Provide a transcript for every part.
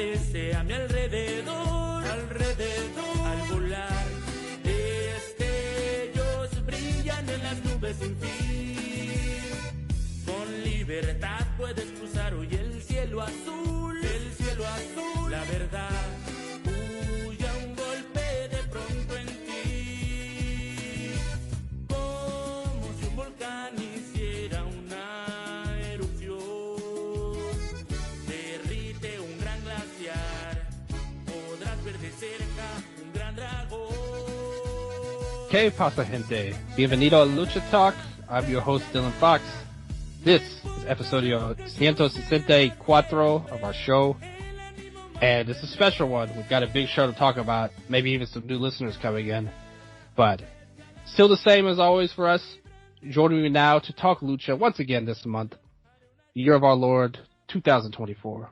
resplandece a mi alrededor, al volar. Destellos brillan en las nubes sin fin. Con libertad puedes cruzar hoy el cielo azul, la verdad. Huye a un golpe de pronto en ti, como si un volcán hiciera una erupción. Derrite un gran glaciar, podrás ver de cerca un gran dragón. ¿Qué pasa, gente? Bienvenido a Lucha Talk. I'm your host, Dylan Fox. This is episodio 164 of our show. And it's a special one. We've got a big show to talk about. Maybe even some new listeners coming in. But still the same as always for us. Joining me now to talk Lucha once again this month. The year of our Lord, 2024.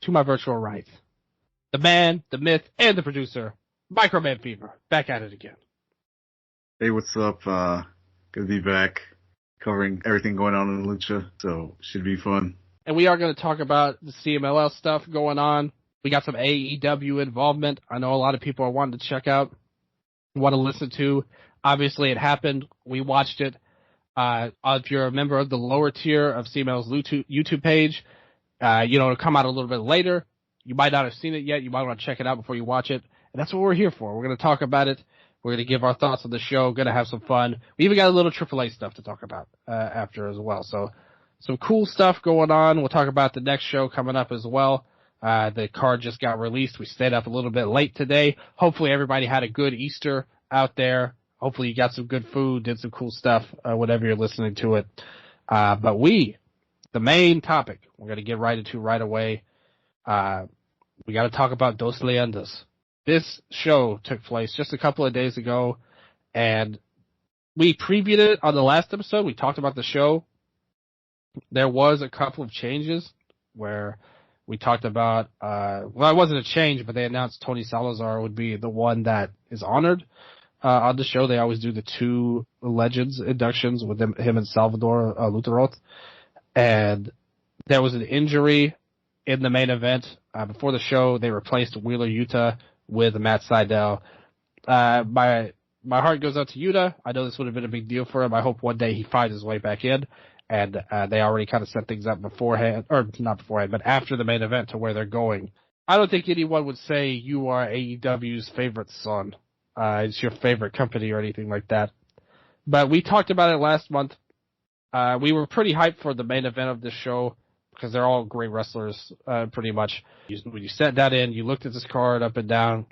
To my virtual right. The man, the myth, and the producer, Microman Fever. Back at it again. Hey, what's up? Good to be back covering everything going on in Lucha, so should be fun. And we are going to talk about the CMLL stuff going on. We got some AEW involvement. I know a lot of people are wanting to check out, want to listen to. Obviously, it happened. We watched it. If you're a member of the lower tier of CMLL's YouTube page, it'll come out a little bit later. You might not have seen it yet. You might want to check it out before you watch it. And that's what we're here for. We're going to talk about it. We're going to give our thoughts on the show. Going to have some fun. We even got a little AAA stuff to talk about after as well. So some cool stuff going on. We'll talk about the next show coming up as well. The card just got released. We stayed up a little bit late today. Hopefully everybody had a good Easter out there. Hopefully you got some good food, did some cool stuff, whenever you're listening to it. But the main topic, we're going to get right into right away. We got to talk about Dos Leyendas. This show took place just a couple of days ago, and we previewed it on the last episode. We talked about the show. There was a couple of changes where we talked about, it wasn't a change, but they announced Tony Salazar would be the one that is honored on the show. They always do the two Legends inductions with him and Salvador Luteroth. And there was an injury in the main event. Before the show, they replaced Wheeler Yuta with Matt Sydal. My heart goes out to Yuta. I know this would have been a big deal for him. I hope one day he finds his way back in. And they already kind of set things up beforehand, or not beforehand, but after the main event to where they're going. I don't think anyone would say you are AEW's favorite son. It's your favorite company or anything like that. But we talked about it last month. We were pretty hyped for the main event of this show because they're all great wrestlers, pretty much. When you set that in, you looked at this card up and down.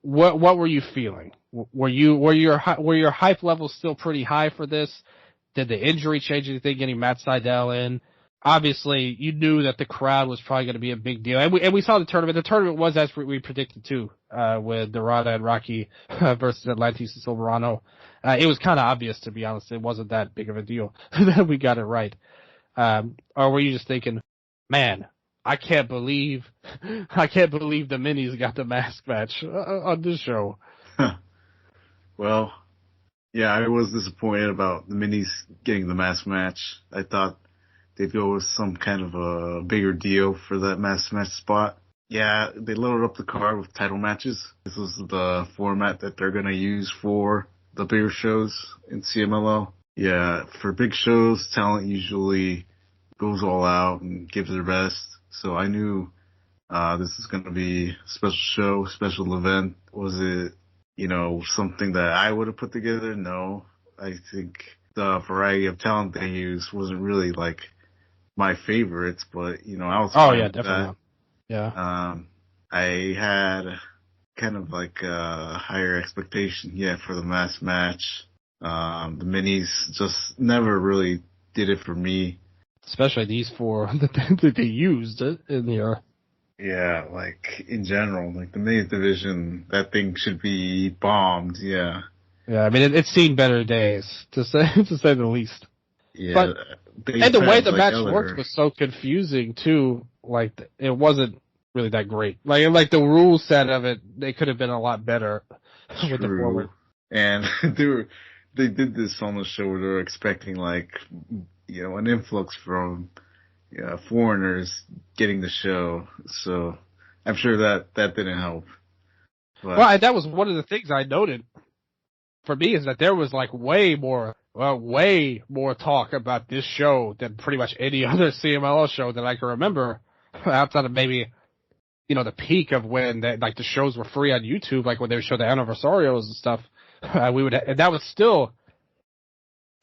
What were you feeling? Were your hype levels still pretty high for this? Did the injury change anything, getting Matt Sydal in? Obviously, you knew that the crowd was probably going to be a big deal. And we saw the tournament. The tournament was as we predicted too, with Dorada and Rocky versus Atlantis and Silverano. It was kind of obvious, to be honest. It wasn't that big of a deal that we got it right. Or were you just thinking, man, I can't believe the minis got the mask match on this show? Well, yeah, I was disappointed about the minis getting the mask match. I thought they'd go with some kind of a bigger deal for that mask match spot. Yeah, they loaded up the card with title matches. This was the format that they're going to use for the bigger shows in CMLL. Yeah, for big shows, talent usually goes all out and gives their best. So I knew this is going to be a special show, special event. Was it, something that I would have put together? No. I think the variety of talent they used wasn't really like my favorites, but I was fine with definitely. that. Yeah. I had kind of like a higher expectation, for the mask match. The minis just never really did it for me. Especially these four that they used in here. Yeah, like in general, like the minis division, that thing should be bombed. Yeah. Yeah, I mean it's seen better days to say the least. Yeah. But and the way the match worked was so confusing too. Like it wasn't really that great. Like the rule set of it, they could have been a lot better with the forward. And they did this on the show where they were expecting like an influx from foreigners getting the show. So I'm sure that didn't help. But, well, and that was one of the things I noted for me is that there was like way more talk about this show than pretty much any other CMLL show that I can remember outside of maybe, the peak of when the shows were free on YouTube, like when they would show the anniversarios and stuff. And that was still,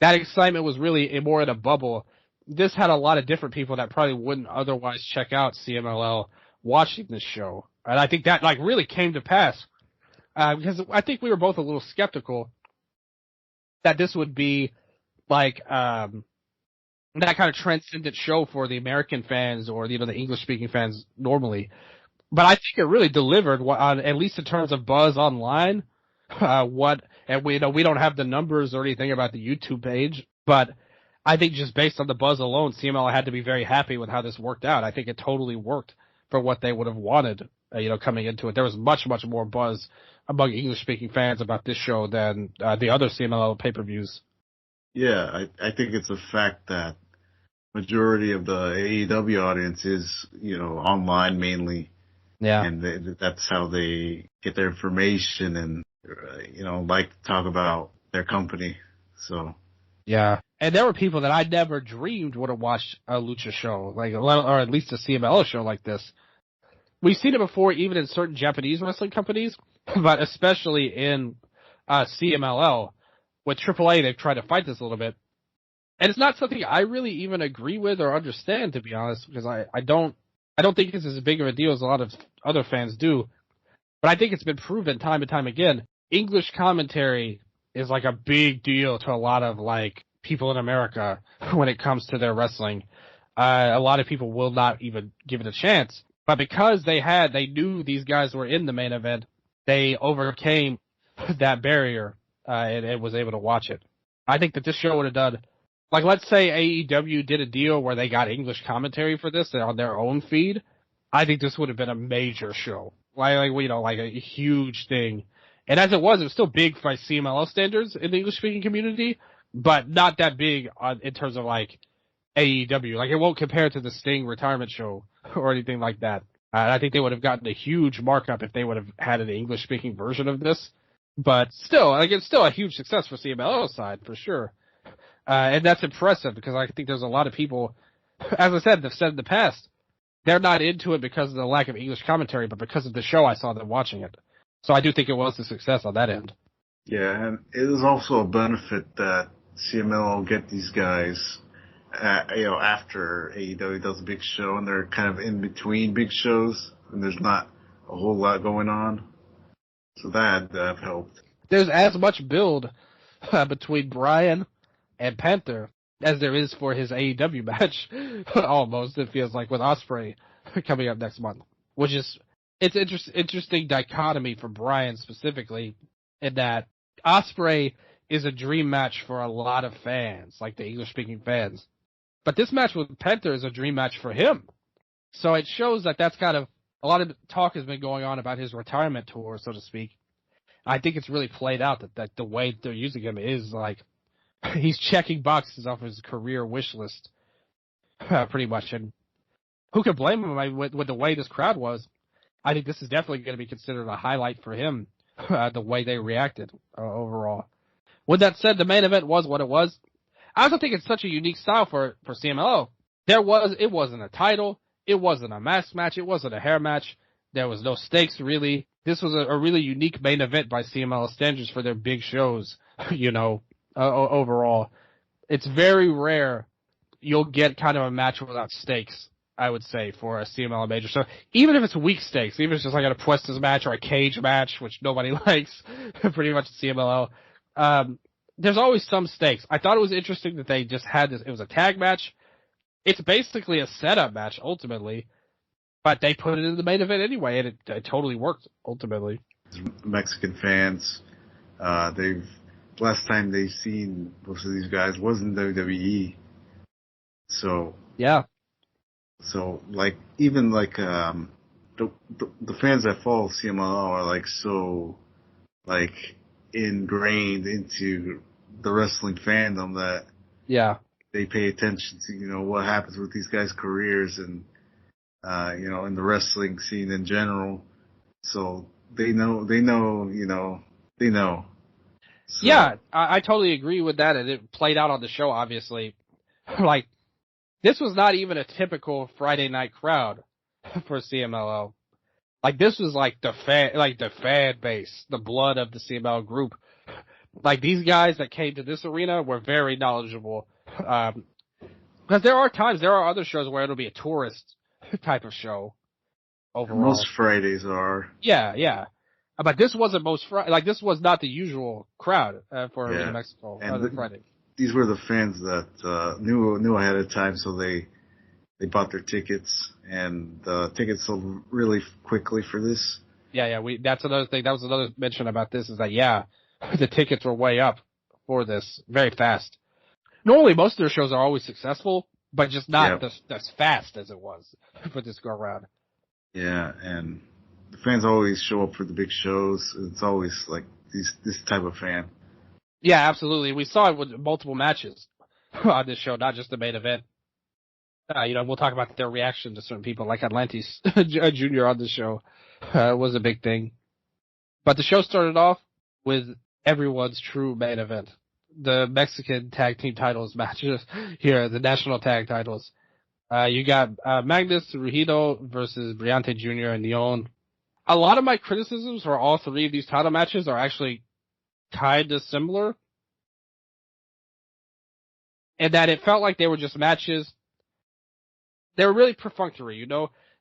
that excitement was really more in a bubble. This had a lot of different people that probably wouldn't otherwise check out CMLL watching this show. And I think that really came to pass. Because I think we were both a little skeptical that this would be that kind of transcendent show for the American fans or the English speaking fans normally. But I think it really delivered on, at least in terms of buzz online. And we don't have the numbers or anything about the YouTube page, but I think just based on the buzz alone, CMLL had to be very happy with how this worked out. I think it totally worked for what they would have wanted, coming into it. There was much, much more buzz among English-speaking fans about this show than the other CMLL pay-per-views. Yeah, I think it's a fact that majority of the AEW audience is, online mainly. Yeah. And that's how they get their information and, like to talk about their company. So. Yeah. And there were people that I never dreamed would have watched a Lucha show, or at least a CMLL show like this. We've seen it before, even in certain Japanese wrestling companies, but especially in CMLL. With AAA, they've tried to fight this a little bit. And it's not something I really even agree with or understand, to be honest, because I don't think it's as big of a deal as a lot of other fans do. But I think it's been proven time and time again. English commentary is like a big deal to a lot of people in America when it comes to their wrestling. A lot of people will not even give it a chance. But because they knew these guys were in the main event, they overcame that barrier and was able to watch it. I think that this show would have done, let's say AEW did a deal where they got English commentary for this on their own feed. I think this would have been a major show, a huge thing. And as it was still big by CMLL standards in the English-speaking community, but not that big in terms of AEW. It won't compare to the Sting retirement show or anything like that. I think they would have gotten a huge markup if they would have had an English-speaking version of this. But still, it's still a huge success for CMLL's side, for sure. And that's impressive because I think there's a lot of people, as I said, they've said in the past, they're not into it because of the lack of English commentary, but because of the show I saw them watching it. So I do think it was a success on that end. Yeah, and it is also a benefit that CMLL get these guys, after AEW does a big show and they're kind of in between big shows and there's not a whole lot going on. So that helped. There's as much build between Bryan and Panther as there is for his AEW match. Almost, it feels like, with Ospreay coming up next month. Which is, it's interesting dichotomy for Bryan specifically, in that Ospreay is a dream match for a lot of fans, like the English-speaking fans. But this match with Panther is a dream match for him. So it shows that that's kind of, a lot of talk has been going on about his retirement tour, so to speak. I think it's really played out that the way they're using him is he's checking boxes off his career wish list, pretty much. And who could blame him with the way this crowd was? I think this is definitely going to be considered a highlight for him, the way they reacted overall. With that said, the main event was what it was. I also think it's such a unique style for CMLL. It wasn't a title. It wasn't a mask match. It wasn't a hair match. There was no stakes, really. This was a really unique main event by CMLL standards for their big shows, overall. It's very rare you'll get kind of a match without stakes, I would say, for a CMLL major. So even if it's weak stakes, even if it's just like a Puestas match or a cage match, which nobody likes, pretty much at CMLL, there's always some stakes. I thought it was interesting that they just had this. It was a tag match. It's basically a setup match, ultimately, but they put it in the main event anyway, and it totally worked, ultimately. Mexican fans, last time they've seen most of these guys was in WWE. So. Yeah. So, even the fans that follow CMLL are, so, ingrained into the wrestling fandom that. Yeah. they pay attention to, what happens with these guys' careers and, in the wrestling scene in general. So they know. So, Yeah, I totally agree with that, and it played out on the show, obviously. Like, this was not even a typical Friday night crowd for CMLL. Like, this was like the fan base, the blood of the CMLL group. Like, these guys that came to this arena were very knowledgeable. Because there are other shows where it'll be a tourist type of show overall. most Fridays are. Yeah. But this wasn't this was not the usual crowd for Arena Mexico and on Friday. These were the fans that knew ahead of time, so they bought their tickets, and the tickets sold really quickly for this. Yeah. That's another thing. That was another mention about this is that the tickets were way up for this very fast. Normally, most of their shows are always successful, but just not as fast as it was for this go around. Yeah, and the fans always show up for the big shows. It's always like this type of fan. Yeah, absolutely. We saw it with multiple matches on this show, not just the main event. We'll talk about their reaction to certain people, like Atlantis Jr. on the show was a big thing. But the show started off with everyone's true main event. The Mexican tag team titles matches here, the national tag titles. You got Magnus Ruido versus Brillante Jr. and Neon. A lot of my criticisms for all three of these title matches are actually kind of similar. And that it felt like they were just matches. They were really perfunctory,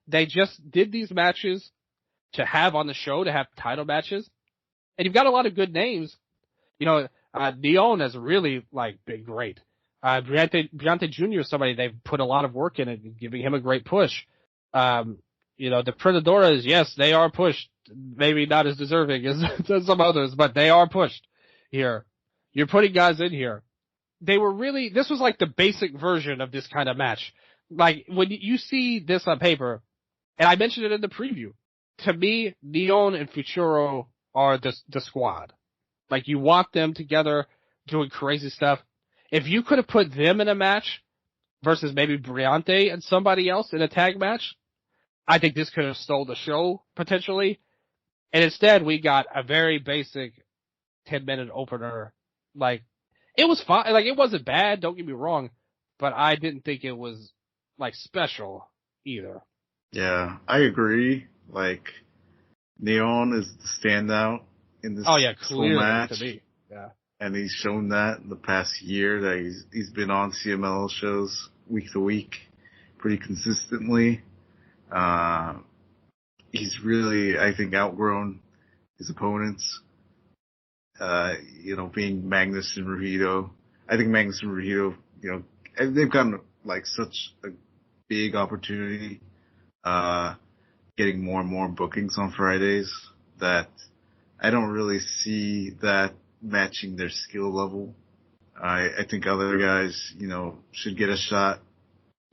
They just did these matches to have on the show, to have title matches. And you've got a lot of good names. Neon has really, been great. Brillante Jr. is somebody they've put a lot of work in it, giving him a great push. The Predadoras, yes, they are pushed. Maybe not as deserving as some others, but they are pushed here. You're putting guys in here. This was like the basic version of this kind of match. Like, when you see this on paper, and I mentioned it in the preview, to me, Neon and Futuro are the squad. Like, you want them together doing crazy stuff. If you could have put them in a match versus maybe Brillante and somebody else in a tag match, I think this could have stole the show, potentially. And instead, we got a very basic 10-minute opener. Like, it was fine. Like, it wasn't bad, don't get me wrong, but I didn't think it was, special either. Yeah, I agree. Like, Neon is the standout in this clearly match. To me. Yeah. And he's shown that in the past year that he's been on CMLL shows week to week pretty consistently. He's really, I think, outgrown his opponents. Being Magnus and Ruido. I think Magnus and Ruido, they've gotten such a big opportunity, getting more and more bookings on Fridays that I don't really see that matching their skill level. I think other guys, should get a shot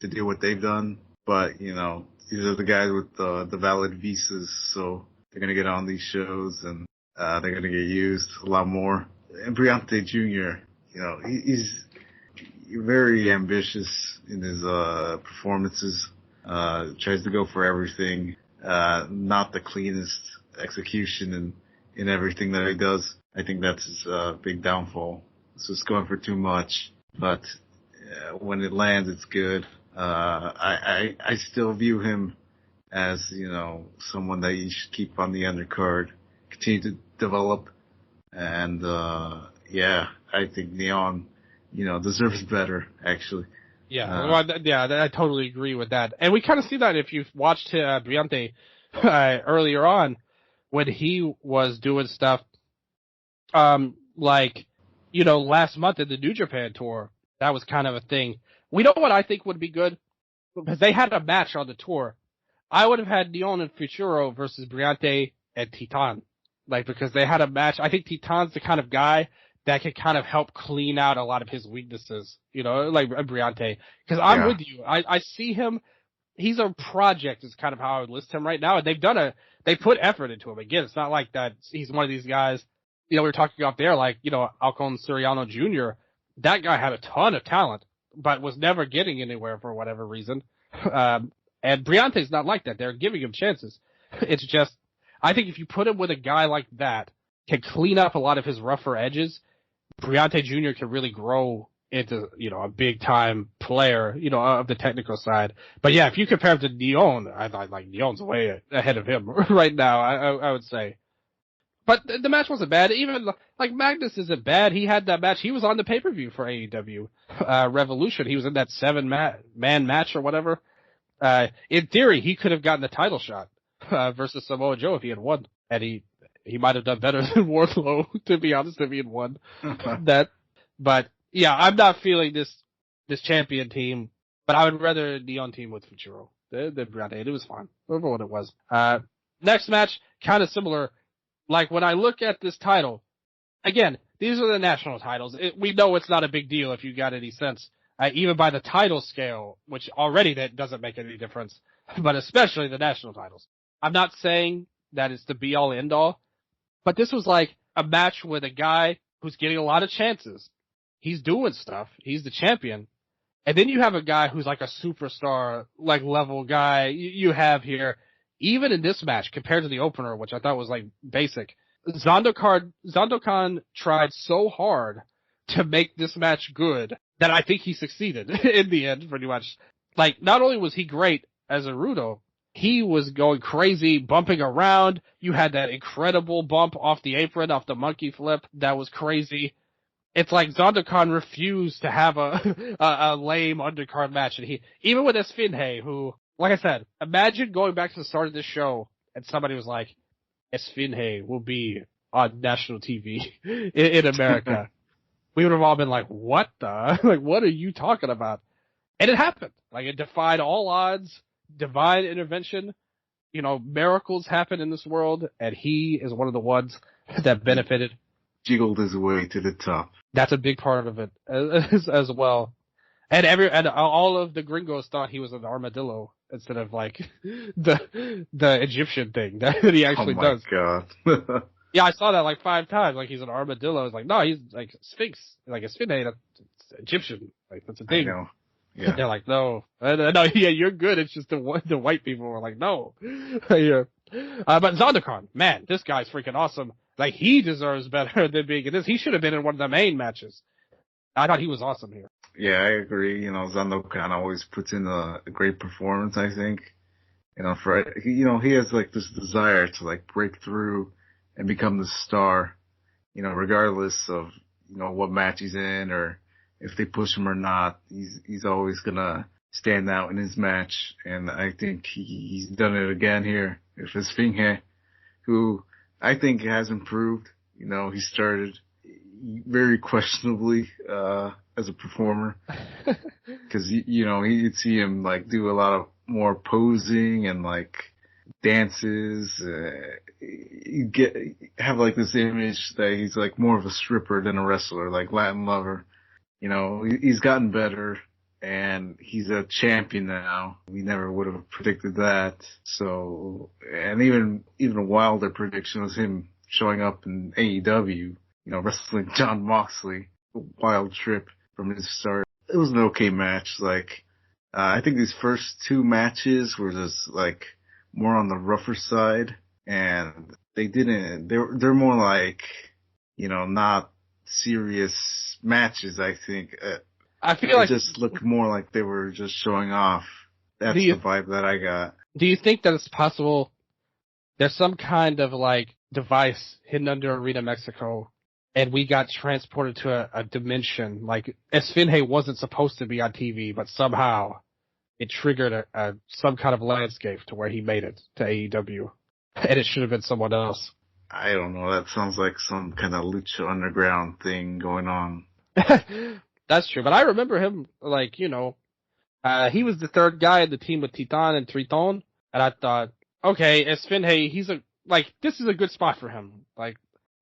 to do what they've done, but, these are the guys with the valid visas, so they're going to get on these shows and they're going to get used a lot more. And Brillante Jr., he's very ambitious in his performances, tries to go for everything, not the cleanest execution in everything that he does. I think that's his big downfall. So it's going for too much, but when it lands, it's good. I still view him as, someone that you should keep on the undercard, continue to develop, and I think Neon, deserves better, actually. Yeah, I totally agree with that. And we kind of see that if you've watched Brillante earlier on, when he was doing stuff, last month in the New Japan tour, that was kind of a thing. We know what I think would be good? Because they had a match on the tour. I would have had Neon and Futuro versus Brillante and Titan. Because they had a match. I think Titan's the kind of guy that can kind of help clean out a lot of his weaknesses, like Brillante. Because I'm with you. I see him. He's a project is kind of how I would list him right now. And they put effort into him. Again, it's not like that he's one of these guys, we were talking up there, Alcon Soriano Jr. That guy had a ton of talent, but was never getting anywhere for whatever reason. And Briante's not like that. They're giving him chances. It's just, I think if you put him with a guy like that, can clean up a lot of his rougher edges, Briante Jr. can really grow into, a big time player, of the technical side. But yeah, if you compare him to Neon, I thought like Neon's way ahead of him right now, I would say. But the match wasn't bad. Even like Magnus isn't bad. He had that match. He was on the pay-per-view for AEW, Revolution. He was in that 7-man match or whatever. In theory, he could have gotten the title shot, versus Samoa Joe if he had won. And he might have done better than Wardlow, to be honest, if he had won that. But yeah, I'm not feeling this champion team, but I would rather Neon team with Futuro than Briante. It was fine. Remember what it was. Next match, kind of similar. Like when I look at this title, again, these are the national titles. We know it's not a big deal if you got any sense, even by the title scale, which already that doesn't make any difference, but especially the national titles. I'm not saying that it's the be all end all, but this was like a match with a guy who's getting a lot of chances. He's doing stuff. He's the champion. And then you have a guy who's like a superstar, like level guy you have here. Even in this match, compared to the opener, which I thought was like basic, Zandokan tried so hard to make this match good that I think he succeeded in the end, pretty much. Like, not only was he great as a Rudo, he was going crazy, bumping around. You had that incredible bump off the apron, off the monkey flip. That was crazy. It's like Zandokan refused to have a lame undercard match. And even with Esfinge, who, like I said, imagine going back to the start of this show and somebody was like, Esfinge will be on national TV in America. We would have all been like, what the? Like, what are you talking about? And it happened. Like, it defied all odds, divine intervention. Miracles happen in this world, and he is one of the ones that benefited. Jiggled his way to the top. That's a big part of it as well. And all of the gringos thought he was an armadillo instead of like the Egyptian thing that he actually does. Oh my god. Yeah, I saw that like 5 times. Like he's an armadillo. It's like, no, he's like Sphinx. Like a Sphinx, that's Egyptian. Like that's a thing. I know. Yeah. They're like, no, no, yeah, you're good. It's just the white people are like, no. Yeah. But Zandokan, man, this guy's freaking awesome. Like, he deserves better than being in this. He should have been in one of the main matches. I thought he was awesome here. Yeah, I agree. Zandokan always puts in a great performance, I think. He has like this desire to like break through and become the star, regardless of, what match he's in or if they push him or not. He's always gonna stand out in his match. And I think he's done it again here with Esfinge, who I think has improved. He started very questionably, as a performer. Cause, you'd see him like do a lot of more posing and like dances. You have like this image that he's like more of a stripper than a wrestler, like Latin lover. He's gotten better and he's a champion now. We never would have predicted that. So, and even a wilder prediction was him showing up in AEW, wrestling Jon Moxley. A wild trip from his start. It was an okay match. Like, I think these first 2 matches were just like more on the rougher side, and they're more like, not serious matches. I think. I feel like it just looked more like they were just showing off. That's the vibe that I got. Do you think that it's possible there's some kind of like device hidden under Arena Mexico and we got transported to a dimension? Like Esfinge wasn't supposed to be on TV, but somehow it triggered some kind of landscape to where he made it to AEW, and it should have been someone else. I don't know. That sounds like some kind of Lucha Underground thing going on. That's true, but I remember him, like, he was the 3rd guy in the team with Titan and Triton, and I thought, okay, Esfinge, this is a good spot for him. Like,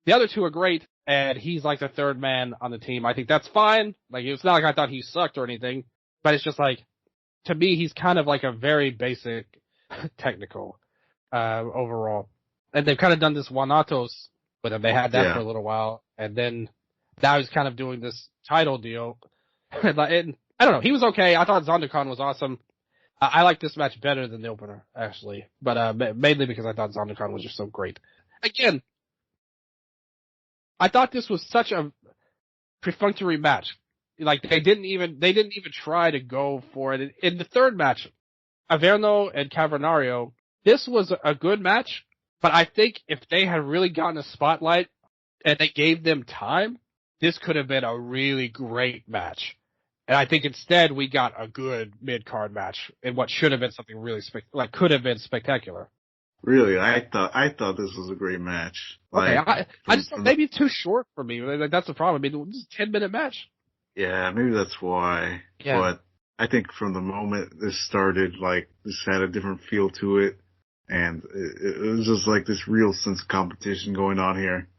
the other 2 are great, and he's like the 3rd man on the team. I think that's fine. Like, it's not like I thought he sucked or anything, but it's just like, to me, he's kind of like a very basic technical, overall. And they've kind of done this Guanatos with him. They had that for a little while, and then now he's kind of doing this title deal. And I don't know. He was okay. I thought ZonderCon was awesome. I like this match better than the opener, actually. But mainly because I thought ZonderCon was just so great. Again, I thought this was such a perfunctory match. Like, they didn't even try to go for it. In the third match, Averno and Cavernario, this was a good match, but I think if they had really gotten a spotlight and they gave them time, this could have been a really great match. And I think instead we got a good mid-card match in what should have been something really could have been spectacular. Really, I thought this was a great match. Okay, I just thought maybe it's too short for me. Like, that's the problem. I mean, this is a 10-minute match. Yeah, maybe that's why. Yeah. But I think from the moment this started, like, this had a different feel to it. And it was just like this real sense of competition going on here.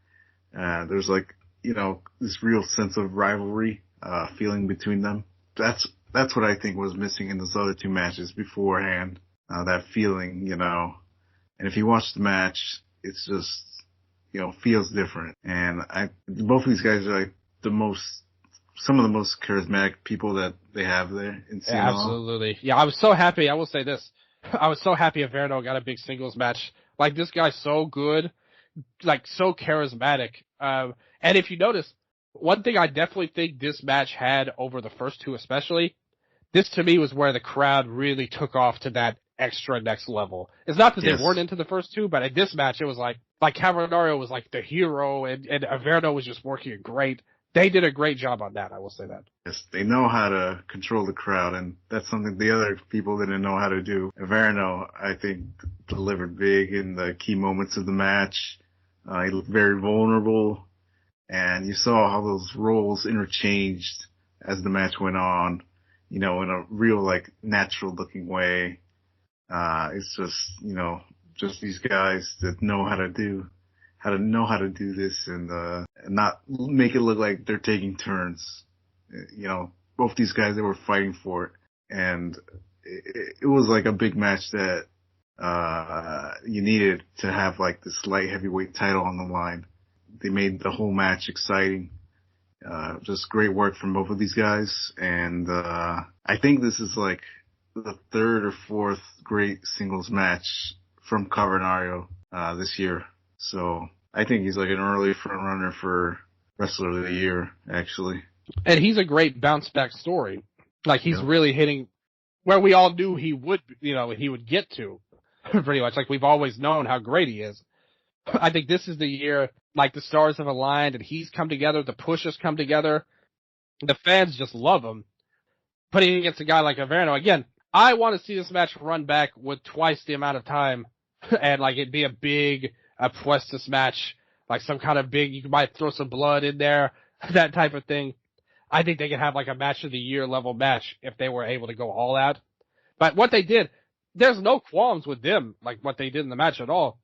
There's like, this real sense of rivalry, feeling between them. That's what I think was missing in those other two matches beforehand. That feeling, And if you watch the match, it's just, feels different. And both of these guys are like some of the most charismatic people that they have there in CMLL. Yeah, absolutely. Yeah, I was so happy. I will say this. I was so happy Averno got a big singles match. Like, this guy's so good, like, so charismatic. And if you notice, one thing I definitely think this match had over the first two especially, this to me was where the crowd really took off to that extra next level. It's not that they weren't into the first two, but in this match it was like Cavernario was like the hero and Averno was just working great. They did a great job on that, I will say that. Yes, they know how to control the crowd, and that's something the other people didn't know how to do. Averno, I think, delivered big in the key moments of the match. He looked very vulnerable, and you saw how those roles interchanged as the match went on, in a real, like, natural-looking way. It's just, just these guys that know how to do this and not make it look like they're taking turns. Both these guys, they were fighting for it. And it was like a big match that you needed to have like this light heavyweight title on the line. They made the whole match exciting. Just great work from both of these guys. And I think this is like the third or fourth great singles match from Cavernario this year. So I think he's like an early front runner for Wrestler of the Year, actually. And he's a great bounce back story. Like, he's really hitting where we all knew he would, he would get to, pretty much. Like, we've always known how great he is. I think this is the year, like, the stars have aligned and he's come together, the push has come together. The fans just love him. Putting against a guy like Averno, again, I want to see this match run back with twice the amount of time and, like, it'd be a big Apuestas match, like some kind of big, you might throw some blood in there, that type of thing. I think they could have like a match of the year level match if they were able to go all out. But what they did, there's no qualms with them, like what they did in the match at all.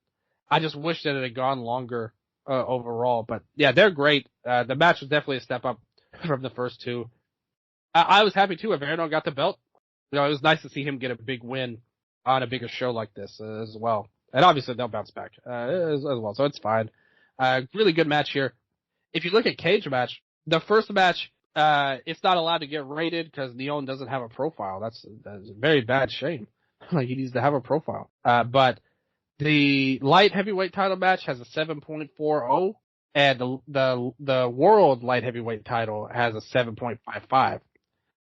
I just wish that it had gone longer overall. But yeah, they're great. The match was definitely a step up from the first two. I was happy too. Averno got the belt. It was nice to see him get a big win on a bigger show like this as well. And obviously they'll bounce back as well, so it's fine. Really good match here. If you look at Cage match, the first match, it's not allowed to get rated because Neon doesn't have a profile. That's a very bad shame. Like, he needs to have a profile. But the light heavyweight title match has a 7.40, and the world light heavyweight title has a 7.55.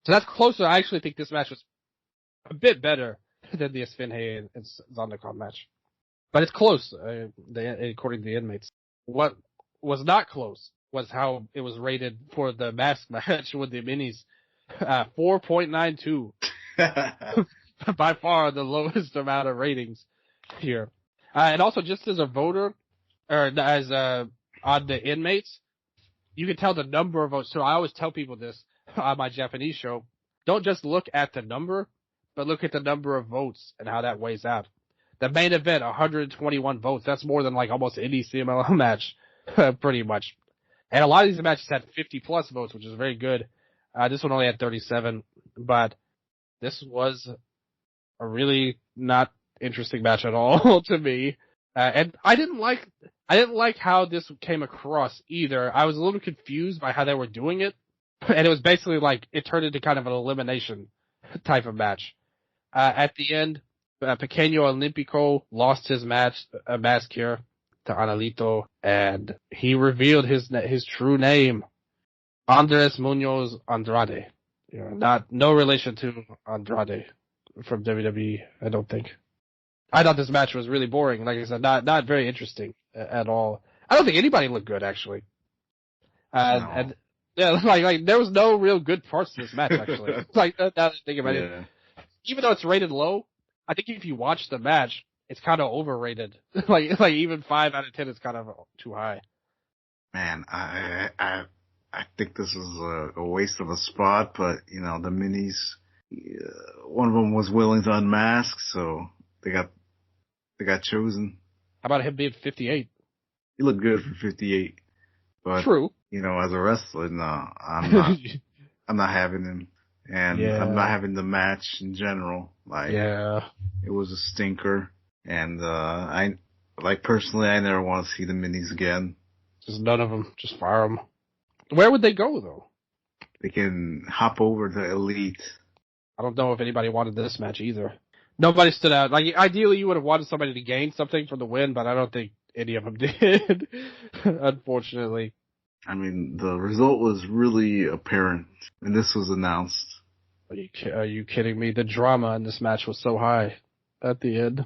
So that's closer. I actually think this match was a bit better than the Esfinge and ZonderCon match. But it's close, according to the inmates. What was not close was how it was rated for the mask match with the minis. 4.92. By far the lowest amount of ratings here. And also, just as a voter, or as on the inmates, you can tell the number of votes. So I always tell people this on my Japanese show. Don't just look at the number, but look at the number of votes and how that weighs out. The main event, 121 votes. That's more than like almost any CMLL match, pretty much. And a lot of these matches had 50 plus votes, which is very good. This one only had 37, but this was a really not interesting match at all to me. And I didn't like how this came across either. I was a little confused by how they were doing it. And it was basically like, it turned into kind of an elimination type of match. At the end, Pequeño Olímpico lost his mask here to Analito, and he revealed his true name, Andres Munoz Andrade. No relation to Andrade from WWE, I don't think. I thought this match was really boring. Like I said, not very interesting at all. I don't think anybody looked good, actually. No. And yeah, like there was no real good parts to this match, actually. Like, now that I think about it, even though it's rated low, I think if you watch the match, it's kind of overrated. like even 5 out of 10 is kind of too high. Man, I think this was a waste of a spot, but the minis, one of them was willing to unmask, so they got chosen. How about him being 58? He looked good for 58, but true. As a wrestler, no, I'm not. I'm not having him, and I'm not having the match in general. Like, it was a stinker, and personally, I never want to see the minis again. Just none of them. Just fire them. Where would they go, though? They can hop over to Elite. I don't know if anybody wanted this match either. Nobody stood out. Like, ideally, you would have wanted somebody to gain something from the win, but I don't think any of them did, unfortunately. I mean, the result was really apparent when this was announced. Are you kidding me? The drama in this match was so high at the end.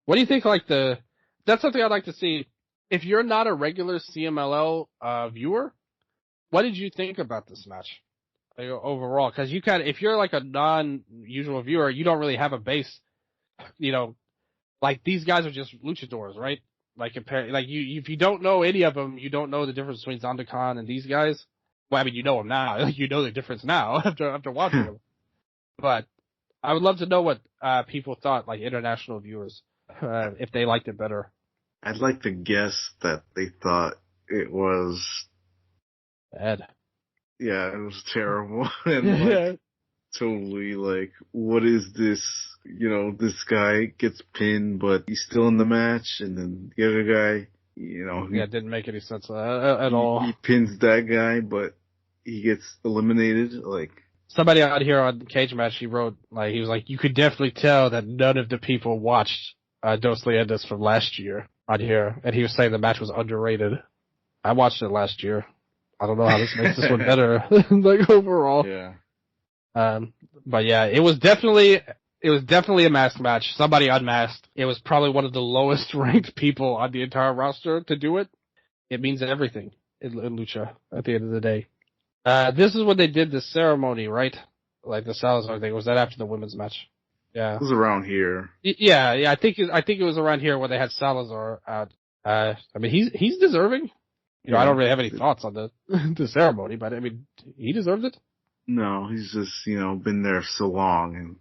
What do you think, that's something I'd like to see. If you're not a regular CMLL viewer, what did you think about this match overall? Because if you're like a non-usual viewer, you don't really have a base. Like these guys are just luchadors, right? If you don't know any of them, you don't know the difference between Zandakan and these guys. Well, I mean, you know them now. You know the difference now after watching them. But I would love to know what people thought, like international viewers, if they liked it better. I'd like to guess that they thought it was bad. Yeah, it was terrible. And totally what is this? This guy gets pinned, but he's still in the match, and then the other guy, it didn't make any sense at all. He pins that guy, but he gets eliminated. Somebody out here on Cage Match, he wrote, he was like, you could definitely tell that none of the people watched Dos Leyendas from last year on here, and he was saying the match was underrated. I watched it last year. I don't know how this makes this one better, overall. Yeah. But yeah, it was definitely a masked match. Somebody unmasked. It was probably one of the lowest ranked people on the entire roster to do it. It means everything in Lucha at the end of the day. This is when they did the ceremony, right? Like the Salazar thing. Was that after the women's match? Yeah. It was around here. Yeah. I think it was around here where they had Salazar out. I mean, he's deserving. I don't really have any thoughts on the ceremony, but I mean, he deserved it. No, he's just, been there so long, and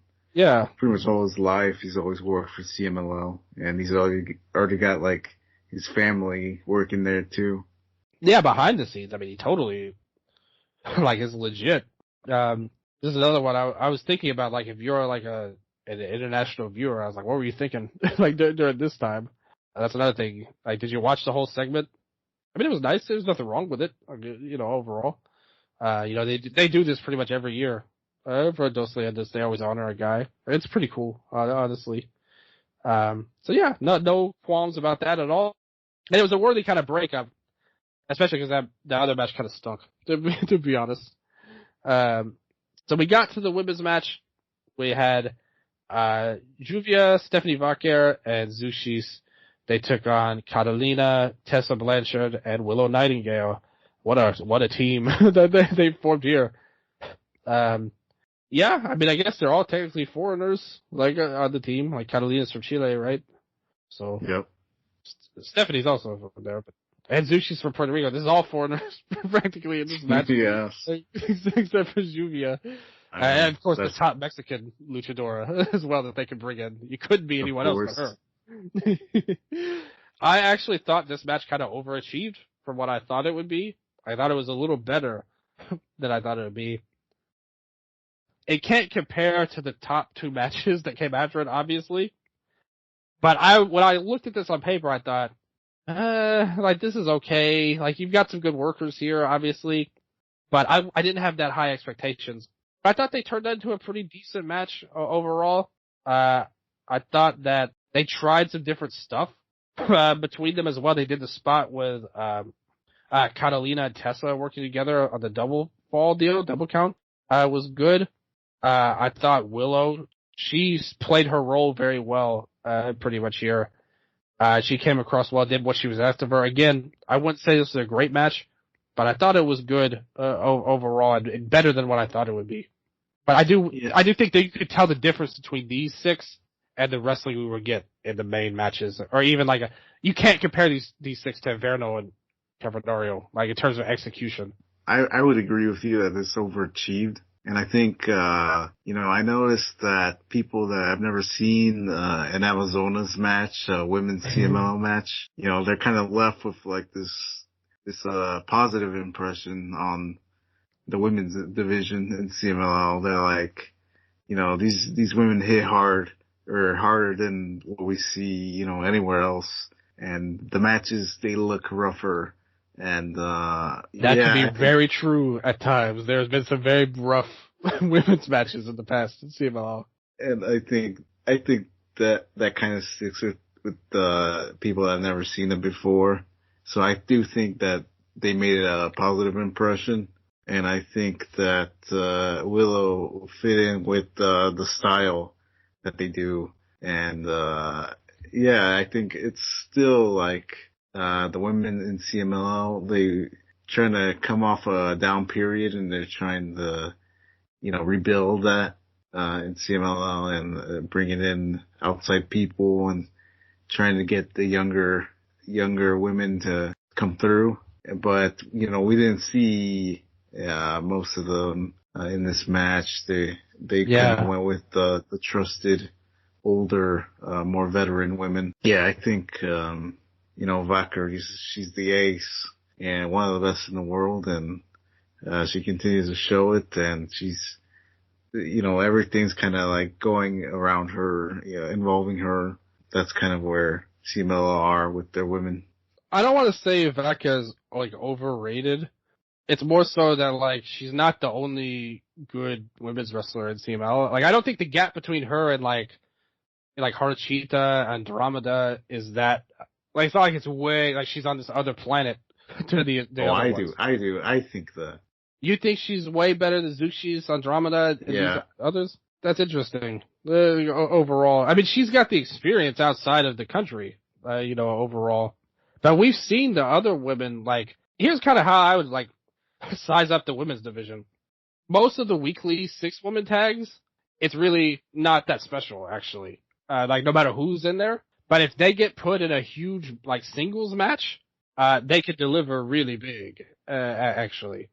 pretty much all his life he's always worked for CMLL, and he's already got his family working there too. Yeah, behind the scenes, I mean, he totally is legit. This is another one I was thinking about, if you're an international viewer, I was like, what were you thinking during this time? That's another thing. Did you watch the whole segment? I mean, it was nice. There's nothing wrong with it, overall. They do this pretty much every year. For Dos Leyendas, they always honor a guy. It's pretty cool, honestly. So yeah, no qualms about that at all. And it was a worthy kind of breakup, especially because the other match kind of stunk, to be honest. So we got to the women's match. We had, Juvia, Stephanie Vaquer, and Zushis. They took on Catalina, Tessa Blanchard, and Willow Nightingale. What a team that they formed here. Yeah, I mean, I guess they're all technically foreigners, on the team. Catalina's from Chile, right? So. Yep. Stephanie's also from there, and Zushi's from Puerto Rico. This is all foreigners, practically, in this match. Yes. Except for Juvia. And of course the top Mexican luchadora as well that they could bring in. You couldn't be anyone else but her. I actually thought this match kind of overachieved from what I thought it would be. I thought it was a little better than I thought it would be. It can't compare to the top 2 matches that came after it, obviously. But when I looked at this on paper, I thought, this is okay. You've got some good workers here, obviously. but I didn't have that high expectations. But I thought they turned that into a pretty decent match overall. I thought that they tried some different stuff between them as well. They did the spot with Catalina and Tessa working together on the double fall deal, double count. Was good. I thought Willow, she's played her role very well, pretty much here. She came across well, did what she was asked of her. Again, I wouldn't say this was a great match, but I thought it was good, overall and better than what I thought it would be. But I do think that you could tell the difference between these 6 and the wrestling we would get in the main matches, or even you can't compare these 6 to Inferno and Cavanario, in terms of execution. I would agree with you that it's overachieved. And I think, I noticed that people that have never seen an Amazonas match, a women's CMLL match, they're kind of left with this positive impression on the women's division in CMLL. They're like, these women hit hard, or harder than what we see, anywhere else. And the matches, they look rougher. And, that can be very true at times. There's been some very rough women's matches in the past in CMLL. And I think that kind of sticks with the people that have never seen it before. So I do think that they made a positive impression. And I think that, Willow fit in with, the style that they do. And, I think it's still the women in CMLL, they trying to come off a down period, and they're trying to, rebuild that, in CMLL and bringing in outside people and trying to get the younger women to come through. But, we didn't see, most of them, in this match. They kind of went with the trusted, older, more veteran women. Yeah, I think, Vaca, she's the ace and one of the best in the world, and she continues to show it, and she's, everything's kind of going around her, involving her. That's kind of where CMLL are with their women. I don't want to say Vaca's overrated. It's more so that she's not the only good women's wrestler in CMLL. I don't think the gap between her and Haruchita and Andromeda is that. It's not it's way, she's on this other planet to the other ones. I do. I think that. You think she's way better than Zuxis, Andromeda, and these others? That's interesting. Overall. I mean, she's got the experience outside of the country, overall. But we've seen the other women, here's kind of how I would, size up the women's division. Most of the weekly 6-woman tags, it's really not that special, actually. No matter who's in there. But if they get put in a huge, singles match, they could deliver really big, actually.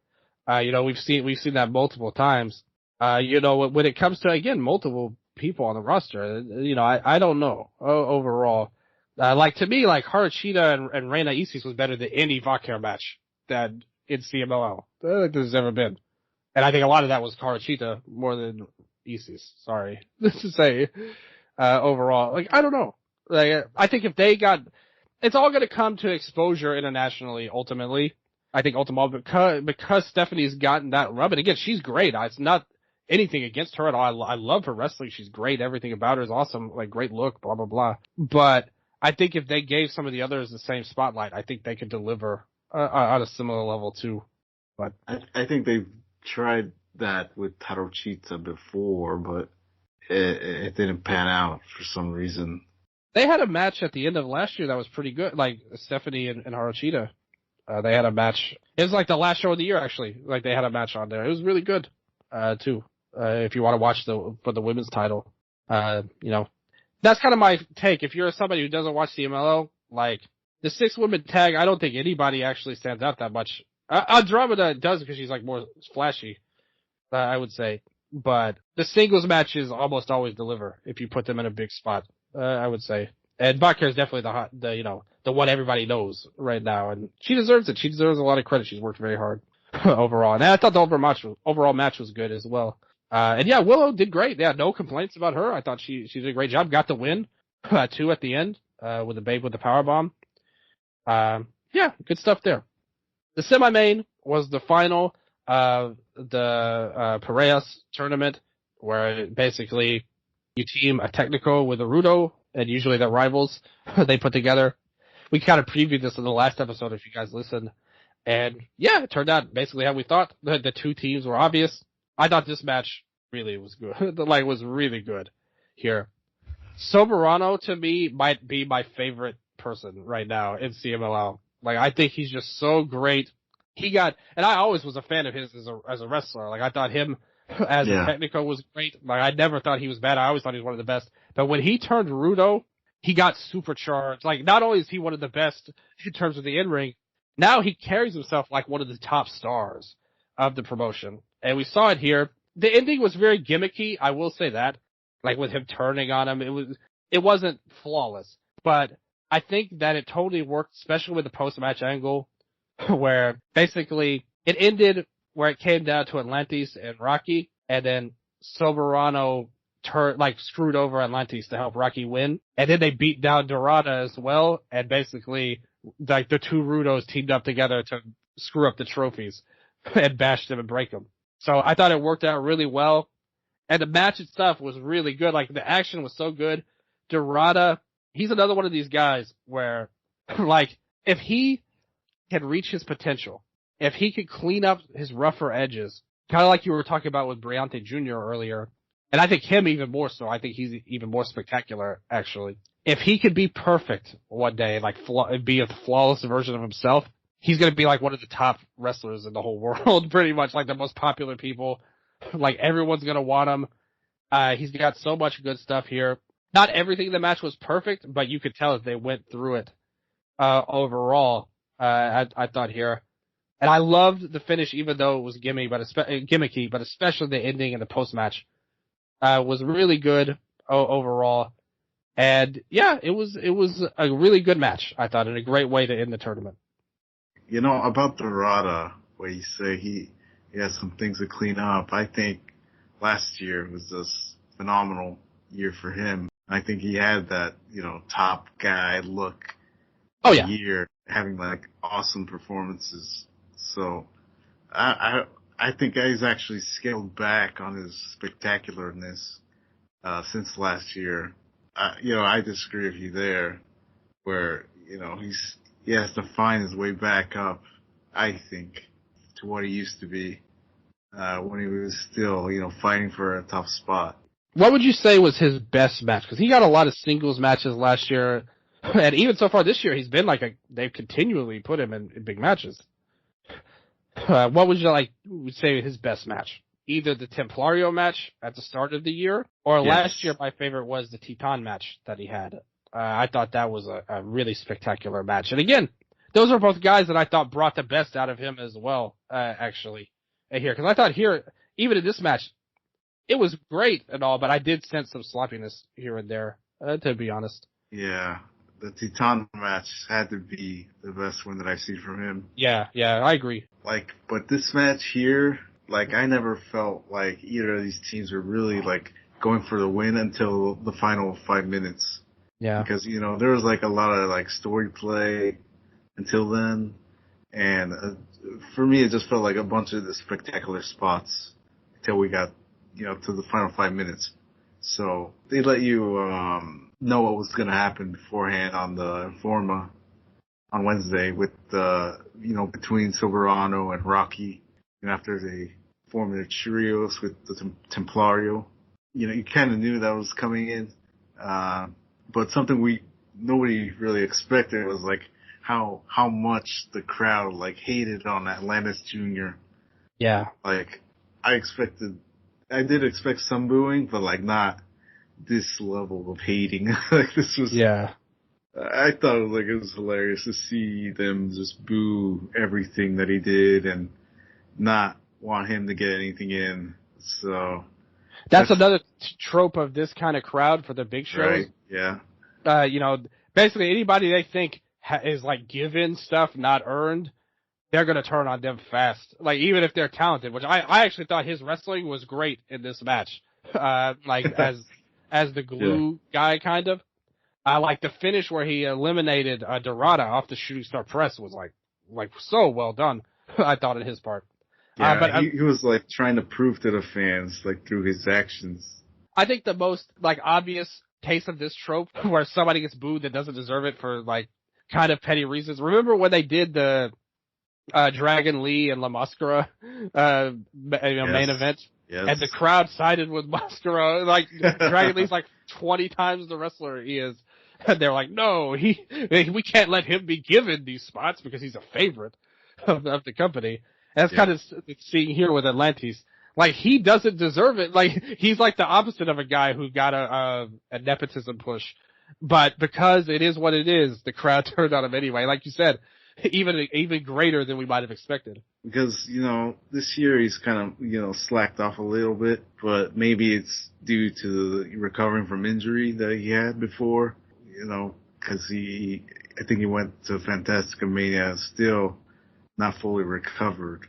We've seen that multiple times. When it comes to, again, multiple people on the roster, I don't know, overall. To me, Haruchita and Reina Isis was better than any Vaca match that in CMLL that there's ever been. And I think a lot of that was Haruchita more than Isis. Sorry to say, overall. I don't know. I think if they it's all going to come to exposure internationally, ultimately. I think ultimately, because Stephanie's gotten that rub, and again, she's great. It's not anything against her at all. I love her wrestling. She's great. Everything about her is awesome. Great look, blah, blah, blah. But I think if they gave some of the others the same spotlight, I think they could deliver on a similar level too. But I think they've tried that with Haruchita before, but it didn't pan out for some reason. They had a match at the end of last year that was pretty good, Stephanie and Haruchita. They had a match. It was the last show of the year, actually. They had a match on there. It was really good, too. If you want to watch for the women's title. That's kind of my take. If you're somebody who doesn't watch CMLL, the 6-woman tag, I don't think anybody actually stands out that much. Andromeda does because she's more flashy, I would say. But the singles matches almost always deliver if you put them in a big spot. I would say. And Vaca is definitely the one everybody knows right now, and she deserves it. She deserves a lot of credit. She's worked very hard overall. And I thought the overall match was good as well. Willow did great. Yeah, no complaints about her. I thought she did a great job. Got the win, too, at the end, with the babe with the powerbomb. Good stuff there. The semi-main was the final. the Piraeus tournament, where basically you team a technical with a Rudo, and usually they're rivals. They put together. We kind of previewed this in the last episode if you guys listened. And yeah, it turned out basically how we thought. The two teams were obvious. I thought this match really was good. Was really good here. Soberano to me might be my favorite person right now in CMLL. I think he's just so great. And I always was a fan of his as a wrestler. I thought him as a technical was great. I never thought he was bad. I always thought he was one of the best. But when he turned Rudo, he got supercharged. Not only is he one of the best in terms of the in-ring, now he carries himself like one of the top stars of the promotion. And we saw it here. The ending was very gimmicky, I will say that. With him turning on him, it wasn't flawless. But I think that it totally worked, especially with the post-match angle, where basically it ended where it came down to Atlantis and Rocky, and then Soberano screwed over Atlantis to help Rocky win. And then they beat down Dorada as well, and basically the two Rudos teamed up together to screw up the trophies and bash them and break them. So I thought it worked out really well. And the match itself was really good. The action was so good. Dorada, he's another one of these guys where, if he can reach his potential, if he could clean up his rougher edges, kind of like you were talking about with Briante Jr. earlier, and I think him even more so. I think he's even more spectacular, actually. If he could be perfect one day, be a flawless version of himself, he's going to be one of the top wrestlers in the whole world, pretty much, the most popular people. Everyone's going to want him. He's got so much good stuff here. Not everything in the match was perfect, but you could tell as they went through it, overall, I thought here. And I loved the finish, even though it was gimmicky, but especially the ending and the post-match, was really good, overall. And yeah, it was a really good match, I thought, and a great way to end the tournament. About Dorada, where you say he has some things to clean up, I think last year was just phenomenal year for him. I think he had that, top guy look. Oh yeah. Year, having awesome performances. So I think he's actually scaled back on his spectacularness since last year. I disagree with you there, where he has to find his way back up, I think, to what he used to be when he was still, fighting for a tough spot. What would you say was his best match? Because he got a lot of singles matches last year, and even so far this year, he's been they've continually put him in big matches. What would you say his best match? Either the Templario match at the start of the year, or last year my favorite was the Titan match that he had. I thought that was a really spectacular match. And again, those are both guys that I thought brought the best out of him as well, actually, here. Because I thought here, even in this match, it was great and all, but I did sense some sloppiness here and there, to be honest. Yeah, the Titan match had to be the best one that I've seen from him. Yeah, I agree. But this match here, I never felt like either of these teams were really, going for the win until the final 5 minutes. Yeah. Because, there was, a lot of, story play until then. And for me, it just felt like a bunch of the spectacular spots until we got, to the final 5 minutes. So they let you know what was going to happen beforehand on the Informa on Wednesday with between Soberano and Rocky. And after they formed their trios with the Templario, you kind of knew that was coming in. But something nobody really expected was how much the crowd hated on Atlantis Jr. Yeah. I did expect some booing, but not this level of hating. This was. Yeah. I thought it was hilarious to see them just boo everything that he did and not want him to get anything in. So. That's another trope of this kind of crowd for the big shows. Right. Yeah. Basically anybody they think is given stuff, not earned, they're going to turn on them fast. Even if they're talented, which I actually thought his wrestling was great in this match. As the glue guy, kind of. The finish where he eliminated Dorada off the shooting star press was so well done. I thought on his part. Yeah, but he was like trying to prove to the fans, like through his actions. I think the most like obvious case of this trope where somebody gets booed that doesn't deserve it for like kind of petty reasons. Remember when they did the Dragon Lee and La Mascara main event? Yes. And the crowd sided with Mascara. Like Dragon Lee's like 20 times the wrestler he is. And they're like, no, we can't let him be given these spots because he's a favorite of the company. And that's kind of seeing here with Atlantis. Like, he doesn't deserve it. Like, he's like the opposite of a guy who got a nepotism push. But because it is what it is, the crowd turned on him anyway. Like you said, even greater than we might have expected. Because, this year he's kind of, slacked off a little bit, but maybe it's due to the recovering from injury that he had before, because I think he went to Fantastica Mania still not fully recovered.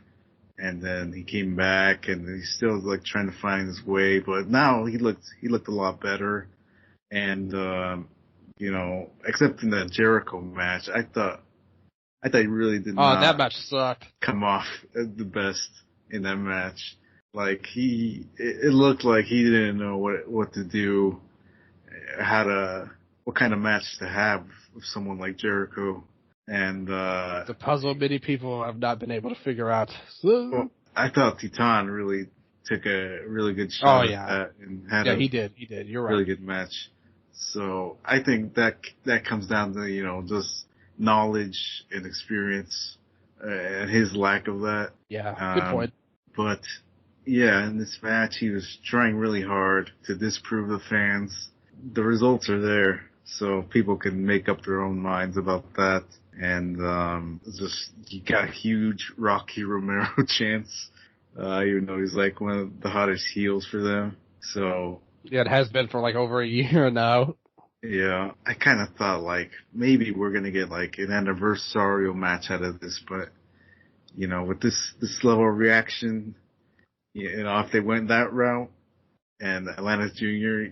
And then he came back and he's still like trying to find his way, but now he looked a lot better. And, except in that Jericho match, I thought he really did not. Oh, that match sucked. Come off the best in that match. Like it looked like he didn't know what to do, what kind of match to have with someone like Jericho. And the puzzle many people have not been able to figure out. Well, I thought Titan really took a really good shot at that and had he did. You're right. Really good match. So I think that comes down to just knowledge and experience and his lack of that. Yeah, good point. But yeah, in this match he was trying really hard to disprove the fans. The results are there, so people can make up their own minds about that. And you got huge Rocky Romero chants, even though he's like one of the hottest heels for them. So yeah, it has been for like over a year now. Yeah, I kind of thought like maybe we're gonna get like an anniversarial match out of this, but with this level of reaction, if they went that route, and Atlantis Jr.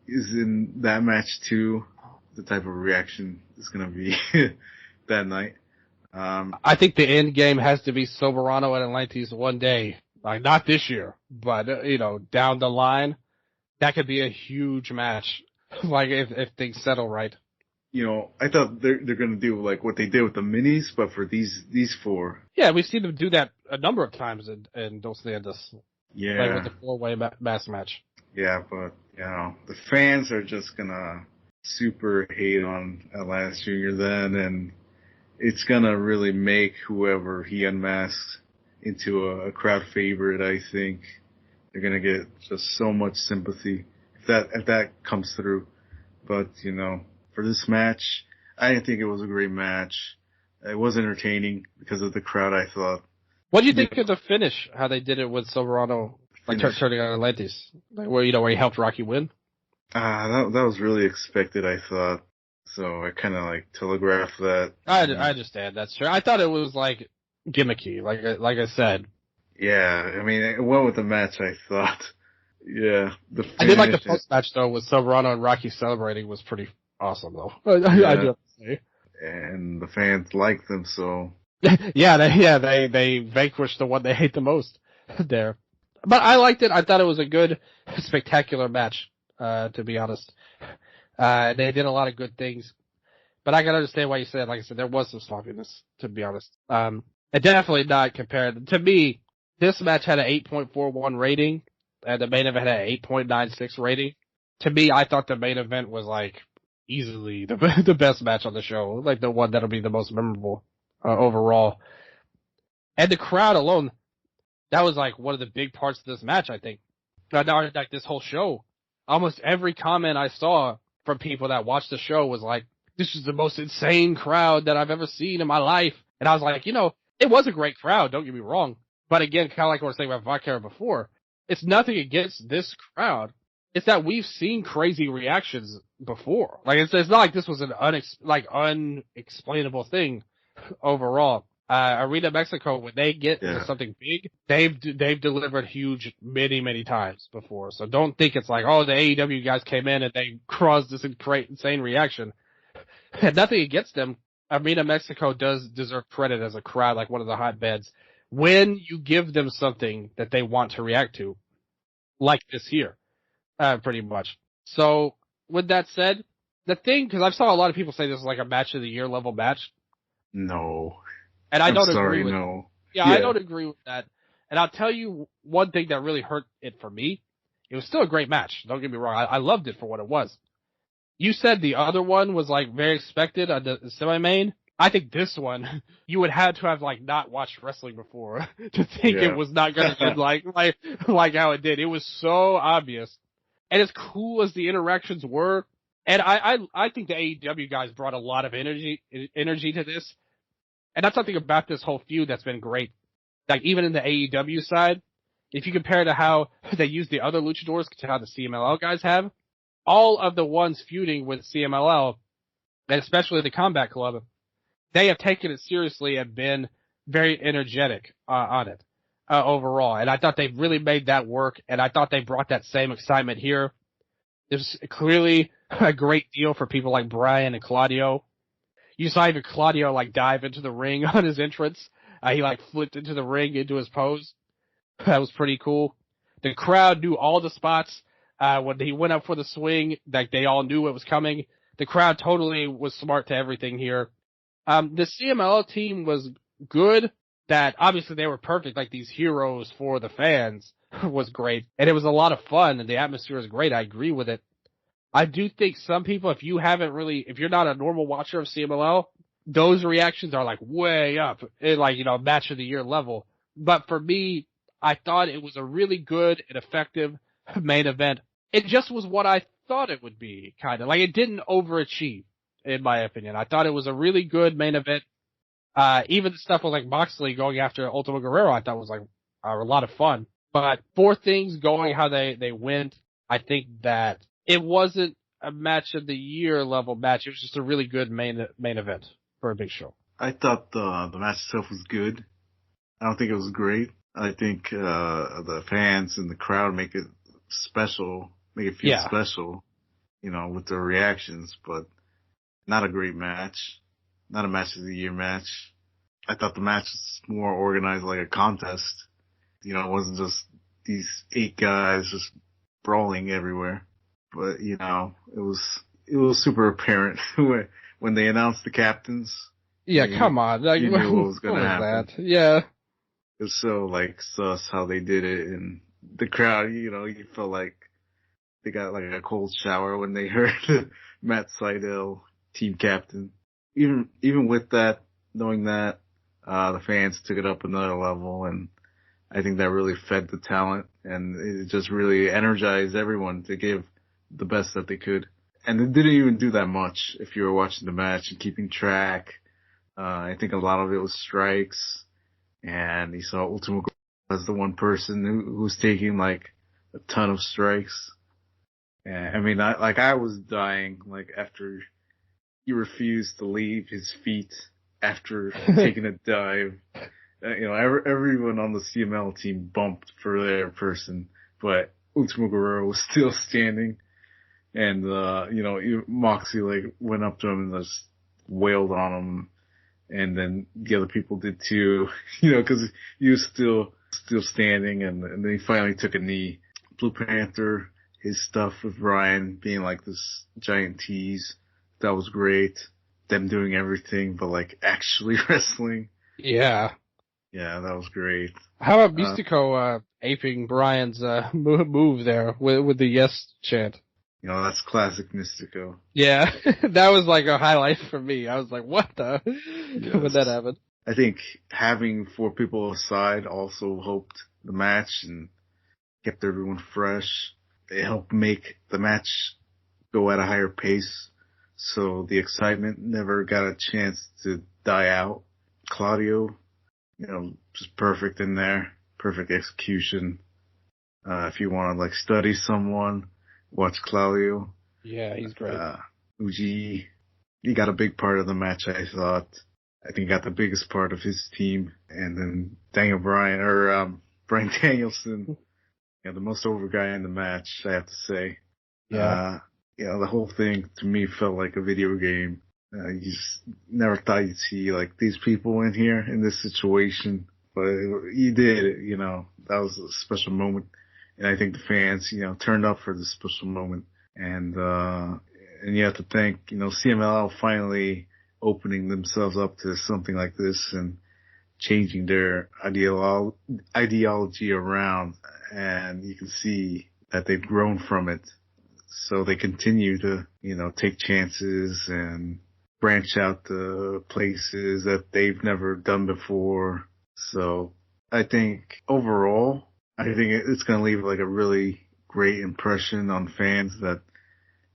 is in that match too, the type of reaction is gonna be that night. I think the end game has to be Soberano and Atlantis one day. Like, not this year, but, down the line, that could be a huge match. Like, if things settle right. I thought they're gonna do like what they did with the minis, but for these four. Yeah, we've seen them do that a number of times in Dos Leyendas. Yeah. Like with the 4-way mass match. Yeah, but, the fans are just gonna super hate on Atlantis Jr. then, and it's gonna really make whoever he unmasks into a crowd favorite. I think they're gonna get just so much sympathy if that comes through. But for this match, I didn't think it was a great match. It was entertaining because of the crowd, I thought. What do you think of the finish? How they did it with Soberano, like turning on Atlantis, like where he helped Rocky win? That was really expected, I thought. So I kind of like telegraphed that. I understand. That's true. I thought it was like gimmicky, like I said. Yeah, I mean, it went with the match, I thought. Yeah, I did like the post match though, with Soberano and Rocky celebrating was pretty awesome though. Yeah. I do have to say. And the fans liked them, so. they vanquished the one they hate the most there. But I liked it. I thought it was a good, spectacular match. To be honest. They did a lot of good things, but I can understand why you said, like I said, there was some sloppiness, to be honest. And definitely not compared. To me, this match had an 8.41 rating, and the main event had an 8.96 rating. To me, I thought the main event was like easily the best match on the show, like the one that'll be the most memorable, overall. And the crowd alone, that was like one of the big parts of this match, I think. Now, like this whole show. Almost every comment I saw from people that watched the show was like, this is the most insane crowd that I've ever seen in my life. And I was like, it was a great crowd, don't get me wrong. But again, kind of like what I was saying about Vodka before, it's nothing against this crowd. It's that we've seen crazy reactions before. Like, it's not like this was an unexplainable thing overall. Arena Mexico, when they get to something big, they've delivered huge many times before. So don't think it's like, the AEW guys came in and they caused this insane reaction. And nothing against them. Arena Mexico does deserve credit as a crowd, like one of the hotbeds. when you give them something that they want to react to, like this here, pretty much. So with that said, the thing, because I've saw a lot of people say this is like a match of the year level match, No. and I I'm don't sorry, agree with. no. Yeah, I don't agree with that. And I'll tell you one thing that really hurt it for me. It was still a great match. Don't get me wrong. I loved it for what it was. You said the other one was like very expected on the semi-main. I think this one, you would have to have like not watched wrestling before to think it was not going to end like how it did. It was so obvious. And as cool as the interactions were, and I think the AEW guys brought a lot of energy to this. And that's something about this whole feud that's been great. Like even in the AEW side, if you compare to how they use the other luchadors to how the CMLL guys have, all of the ones feuding with CMLL, and especially the Combat Club, they have taken it seriously and been very energetic on it overall. And I thought they really made that work, and I thought they brought that same excitement here. There's clearly a great deal for people like Bryan and Claudio. You saw even Claudio like dive into the ring on his entrance. He like flipped into the ring into his pose. That was pretty cool. The crowd knew all the spots. When he went up for the swing, like they all knew it was coming. The crowd totally was smart to everything here. The CMLL team was good. That obviously they were perfect, like these heroes for the fans was great. And it was a lot of fun and the atmosphere is great. I agree with it. I do think some people, if you're not a normal watcher of CMLL, those reactions are like way up in like, match of the year level. But for me, I thought it was a really good and effective main event. It just was what I thought it would be, kind of. Like, it didn't overachieve, in my opinion. I thought it was a really good main event. Even the stuff with like Moxley going after Ultimo Guerrero, I thought was like a lot of fun. But for things going how they went, I think that it wasn't a match of the year level match. It was just a really good main event for a big show. I thought the match itself was good. I don't think it was great. I think the fans and the crowd make it special, make it feel special, with their reactions, but not a great match. Not a match of the year match. I thought the match was more organized like a contest. It wasn't just these 8 guys just brawling everywhere. But, it was super apparent when they announced the captains. Yeah, come on. Like, you knew what was going to happen. That? Yeah. It was so, like, sus how they did it. And the crowd, you felt like they got, like, a cold shower when they heard Matt Sydal, team captain. Even with that, knowing that, the fans took it up another level. And I think that really fed the talent. And it just really energized everyone to give the best that they could. And it didn't even do that much if you were watching the match and keeping track. I think a lot of it was strikes. And you saw Ultimo as the one person who's taking like a ton of strikes. And I mean, I was dying, like after he refused to leave his feet after taking a dive. Everyone on the CML team bumped for their person, but Ultimo Guerrero was still standing. And, Moxie like went up to him and just wailed on him. And then the other people did too, cause he was still standing and then he finally took a knee. Blue Panther, his stuff with Ryan being like this giant tease, that was great. Them doing everything but like actually wrestling. Yeah. Yeah, that was great. How about Mystico, aping Brian's, move there with the yes chant? That's classic Mystico. Yeah, that was like a highlight for me. I was like, what the? Yes. When that happened. I think having 4 people aside also helped the match and kept everyone fresh. It helped make the match go at a higher pace, so the excitement never got a chance to die out. Claudio, just perfect in there. Perfect execution. If you want to like study someone, watch Claudio. Yeah, he's great. Uji, he got a big part of the match, I thought. I think he got the biggest part of his team. And then Bryan Danielson, the most over guy in the match, I have to say. Yeah. The whole thing to me felt like a video game. You just never thought you'd see like these people in here in this situation. but he did it, that was a special moment. And I think the fans, turned up for this special moment. And you have to thank, CMLL finally opening themselves up to something like this and changing their ideology around. And you can see that they've grown from it. So they continue to, take chances and branch out to places that they've never done before. So I think overall, it's going to leave like a really great impression on fans that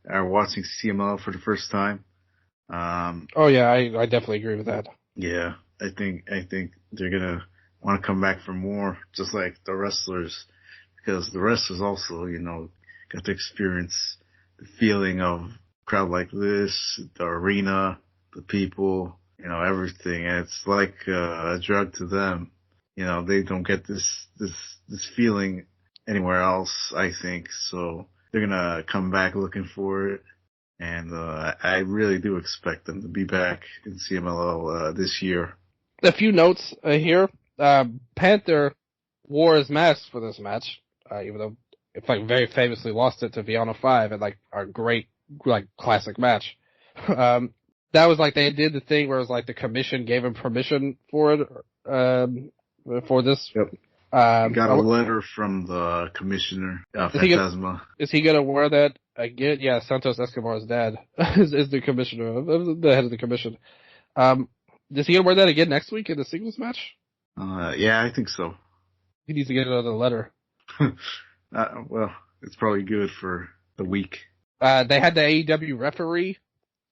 are watching CMLL for the first time. Oh yeah, I definitely agree with that. Yeah, I think they're going to want to come back for more, just like the wrestlers, because the wrestlers also, got to experience the feeling of a crowd like this, the arena, the people, everything. And it's like a drug to them. They don't get this feeling anywhere else, I think. So they're going to come back looking for it. And I really do expect them to be back in CMLL this year. A few notes here. Panther wore his mask for this match, even though it very famously lost it to Viano 5 in a great classic match. That was they did the thing where it was the commission gave him permission for it for this. Yep. Got a letter from the commissioner, Phantasma. Is he gonna wear that again? Yeah, Santos Escobar's dad is the commissioner, the head of the commission. Is he gonna wear that again next week in the singles match? Yeah, I think so. He needs to get another letter. Well, it's probably good for the week. They had the AEW referee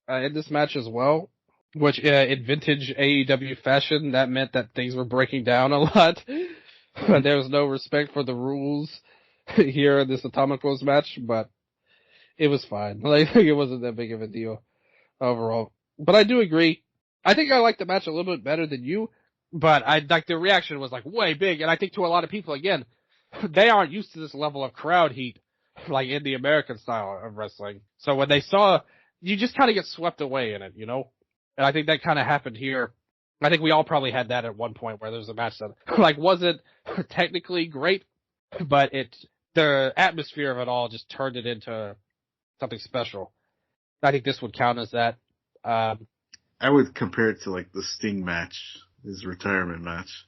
in this match as well, which in vintage AEW fashion, that meant that things were breaking down a lot. There was no respect for the rules here in this Atomicos match, but it was fine. It wasn't that big of a deal overall. But I do agree. I think I like the match a little bit better than you, but the reaction was way big, and I think to a lot of people, again, they aren't used to this level of crowd heat, in the American style of wrestling. So when they saw, you just kind of get swept away in it, And I think that kind of happened here. I think we all probably had that at one point where there was a match that, wasn't technically great, but the atmosphere of it all just turned it into something special. I think this would count as that. I would compare it to the Sting match, his retirement match.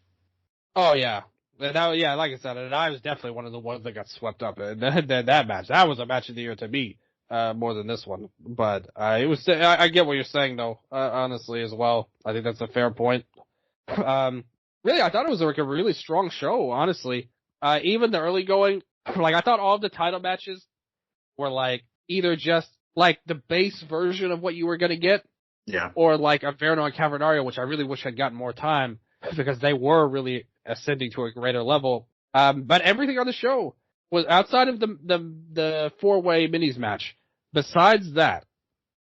Oh yeah. Yeah, like I said, and I was definitely one of the ones that got swept up in that match. That was a match of the year to me, more than this one. But it was. I get what you're saying, though. Honestly, as well, I think that's a fair point. Really, I thought it was a really strong show. Honestly, even the early going, I thought all of the title matches were either just the base version of what you were gonna get, yeah, or a Verno and Cavernario, which I really wish had gotten more time because they were really ascending to a greater level. But everything on the show was outside of the 4-way minis match. Besides that,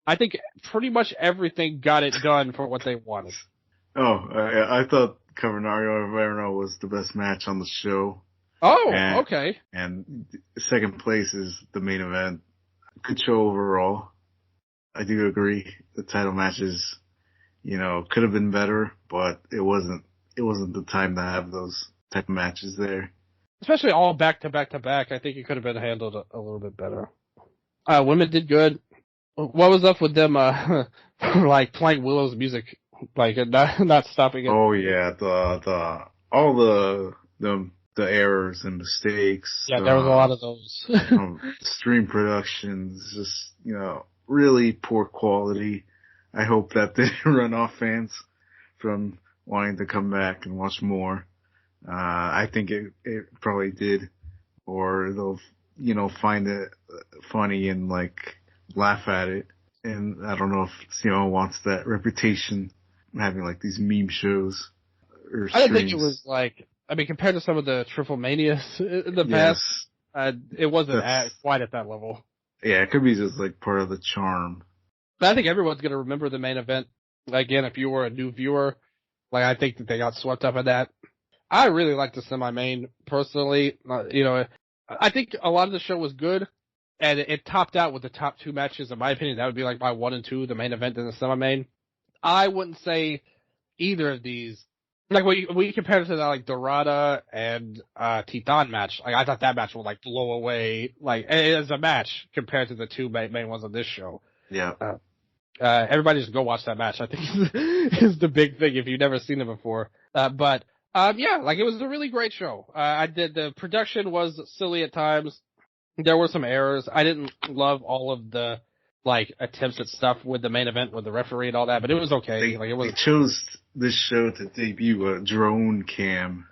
I think pretty much everything got it done for what they wanted. Oh, I thought Cavernario and Verno was the best match on the show. Oh, okay. And second place is the main event. Good show overall. I do agree. The title matches, could have been better, but it wasn't the time to have those type of matches there. Especially all back to back to back. I think it could have been handled a little bit better. Women did good. What was up with them, playing Willow's music, and not stopping it? Oh yeah, all the errors and mistakes. Yeah, there was a lot of those. Stream productions, just, really poor quality. I hope that didn't run off fans from wanting to come back and watch more. I think it probably did, or they'll, find it funny and laugh at it. And I don't know if CMO wants that reputation, having these meme shows or streams. I didn't think it was compared to some of the TripleManias in the past, it wasn't quite at that level. Yeah, it could be just part of the charm. But I think everyone's going to remember the main event. Again, if you were a new viewer, I think that they got swept up in that. I really liked the semi-main, personally. I think a lot of the show was good, and it topped out with the top two matches. In my opinion, that would be my 1 and 2, the main event and the semi-main. I wouldn't say either of these Like we compared it to that like Dorada and Titan match. Like I thought that match would like blow away like as a match compared to the two main ones on this show. Yeah. Everybody just go watch that match. I think is the big thing if you've never seen it before. But yeah, like it was a really great show. The production was silly at times. There were some errors. I didn't love all of the like attempts at stuff with the main event with the referee and all that, but it was okay. They chose this show to debut a drone cam.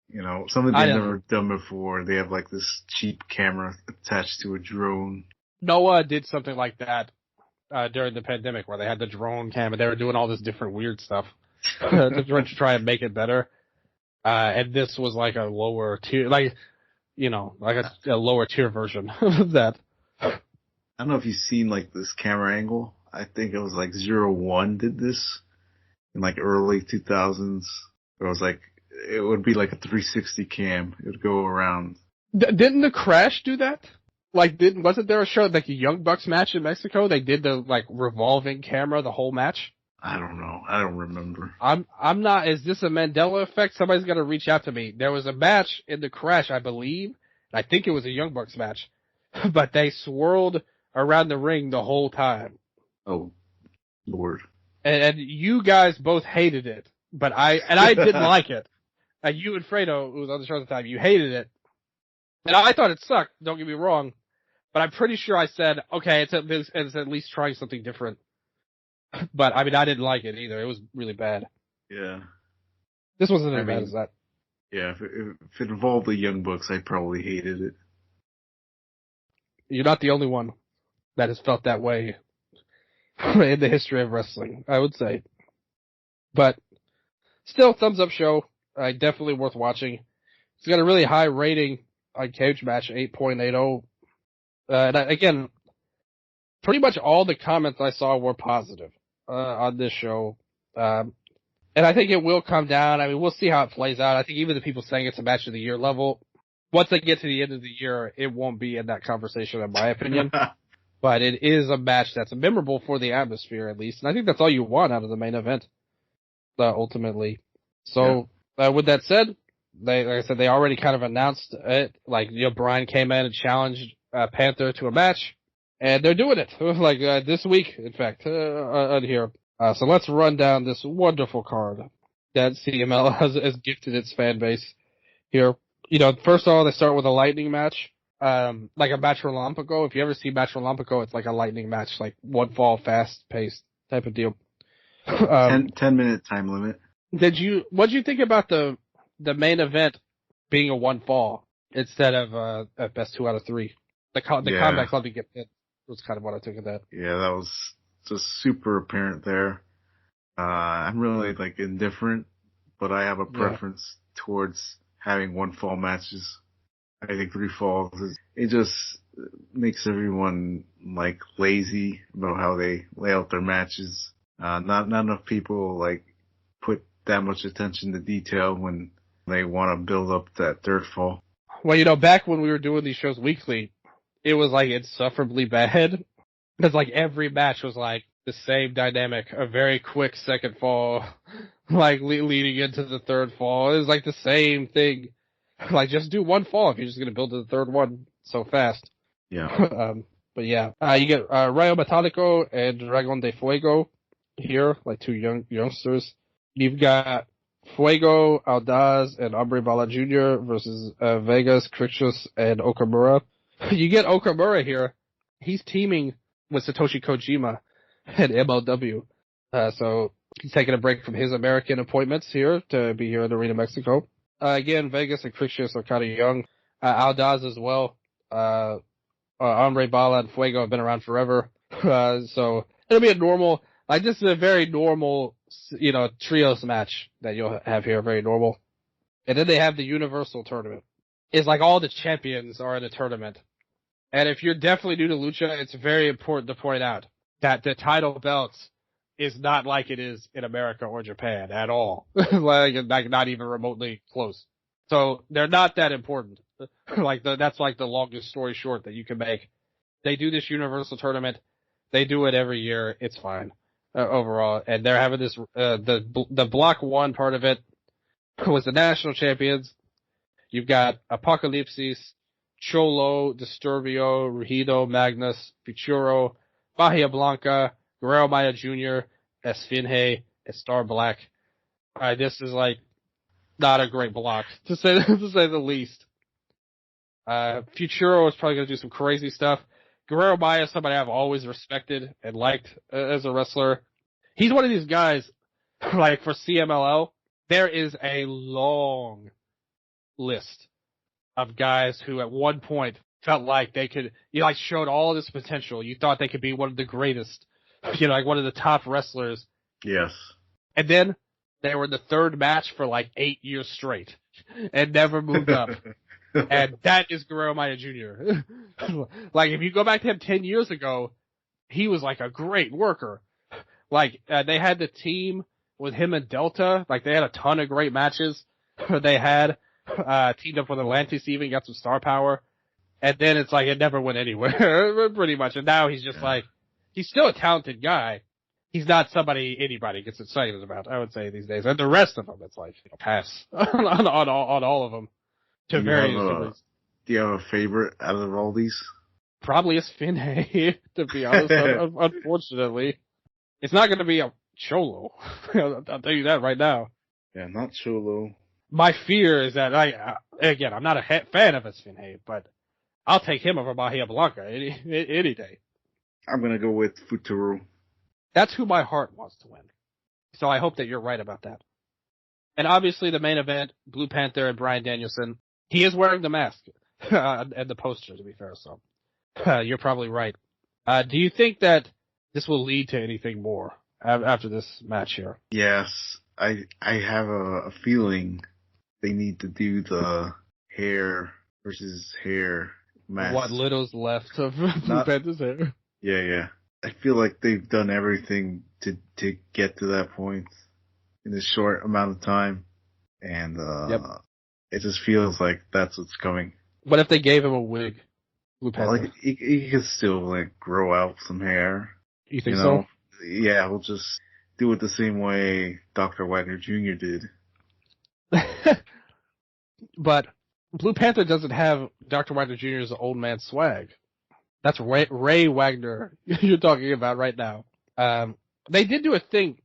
You know, something they've never done before. They have like this cheap camera attached to a drone. Noah did something like that during the pandemic where they had the drone cam and they were doing all this different weird stuff to try and make it better. And this was like a lower tier, like, you know, like a lower tier version of that. I don't know if you've seen like this camera angle. I think it was like 01 did this in like early 2000s. It was like, it would be like a 360 cam. It would go around. Didn't the Crash do that? Like, wasn't there a show like a Young Bucks match in Mexico? They did the like revolving camera the whole match. I don't know. I don't remember. I'm not. Is this a Mandela effect? Somebody's got to reach out to me. There was a match in the Crash, I believe. I think it was a Young Bucks match, but they swirled around the ring the whole time. Oh, Lord. And you guys both hated it, but I didn't like it. You and Fredo, who was on the show at the time, you hated it. And I thought it sucked, don't get me wrong. But I'm pretty sure I said, okay, it's at least trying something different. But, I mean, I didn't like it either. It was really bad. Yeah. This wasn't as bad as that. Yeah, if it involved the Young Bucks, I probably hated it. You're not the only one that has felt that way in the history of wrestling, I would say. But still, thumbs up show. Definitely worth watching. It's got a really high rating on Cage Match, 8.80. And again, pretty much all the comments I saw were positive on this show. And I think it will come down. I mean, we'll see how it plays out. I think even the people saying it's a match of the year level, once they get to the end of the year, it won't be in that conversation, in my opinion. But it is a match that's memorable for the atmosphere, at least. And I think that's all you want out of the main event, ultimately. So, with that said, like I said, they already kind of announced it. Like, you know, Bryan came in and challenged Panther to a match. And they're doing it, like, this week, in fact, on here. So let's run down this wonderful card that CML has gifted its fan base here. You know, first of all, they start with a lightning match. Like a Match Olympico. If you ever see Match Olympico, it's like a lightning match, like one fall, fast paced type of deal. 10-minute time limit. What'd you think about the main event being a one fall instead of at best 2 out of 3? The Combat Club you get hit was kind of what I took of that. Yeah, that was just super apparent there. I'm really like indifferent, but I have a preference towards having one fall matches. I think 3 falls it just makes everyone like lazy about how they lay out their matches. Not enough people like put that much attention to detail when they want to build up that third fall. Well, you know, back when we were doing these shows weekly, it was like insufferably bad because like every match was like the same dynamic, a very quick second fall, like leading into the third fall. It was like the same thing. Like, just do one fall if you're just going to build to the third one so fast. Yeah. But yeah, you get Rayo Metálico and Dragón de Fuego here, like 2 youngsters. You've got Fuego, Aldaz, and Hombre Bala Jr. versus Vegas, Crixus, and Okamura. You get Okamura here. He's teaming with Satoshi Kojima and MLW. So he's taking a break from his American appointments here to be here in Arena Mexico. Again, Vegas and Crixus are kind of young. Aldaz as well. Hombre Bala and Fuego have been around forever. So it'll be a normal, like this is a very normal, you know, trios match that you'll have here, very normal. And then they have the Universal Tournament. It's like all the champions are in a tournament. And if you're definitely new to Lucha, it's very important to point out that the title belts is not like it is in America or Japan at all. like not even remotely close. So they're not that important. That's like the longest story short that you can make. They do this Universal Tournament. They do it every year. It's fine overall. And they're having this the block 1 part of it. was the national champions. You've got Apocalypsis, Cholo, Disturbio, Rugido, Magnus, Futuro, Bahia Blanca, Guerrero Maya Jr., Esfinge, and Star Black. This is like not a great block to say the least. Futuro is probably going to do some crazy stuff. Guerrero Maya is somebody I've always respected and liked as a wrestler. He's one of these guys, like for CMLL, there is a long list of guys who at one point felt like they could, showed all this potential. You thought they could be one of the greatest, like one of the top wrestlers. Yes. And then they were in the third match for like 8 years straight and never moved up. And that is Guerrero Maya Jr. Like, if you go back to him 10 years ago, he was like a great worker. Like, they had the team with him and Delta. Like, they had a ton of great matches. They had teamed up with Atlantis even, got some star power. And then it's like it never went anywhere, pretty much. And now he's just like, he's still a talented guy. He's not somebody anybody gets excited about, I would say, these days. And the rest of them, it's like, pass on all of them. To various degrees. Do you have a favorite out of all these? Probably a Finhay, to be honest, unfortunately. It's not going to be a Cholo. I'll tell you that right now. Yeah, not Cholo. My fear is that, I'm not a fan of Finhay, but I'll take him over Bahia Blanca any day. I'm going to go with Futuro. That's who my heart wants to win. So I hope that you're right about that. And obviously the main event, Blue Panther and Bryan Danielson. He is wearing the mask and the poster, to be fair, so you're probably right. Do you think that this will lead to anything more after this match here? Yes, I have a feeling they need to do the hair versus hair match. What little's left of Blue Panther's hair? Yeah. I feel like they've done everything to get to that point in a short amount of time, and it just feels like that's what's coming. What if they gave him a wig, Blue Panther? Like, he could still, grow out some hair. You think so? Yeah, we'll just do it the same way Dr. Wagner Jr. did. But Blue Panther doesn't have Dr. Wagner Jr.'s old man swag. That's Ray Wagner you're talking about right now. They did do a thing.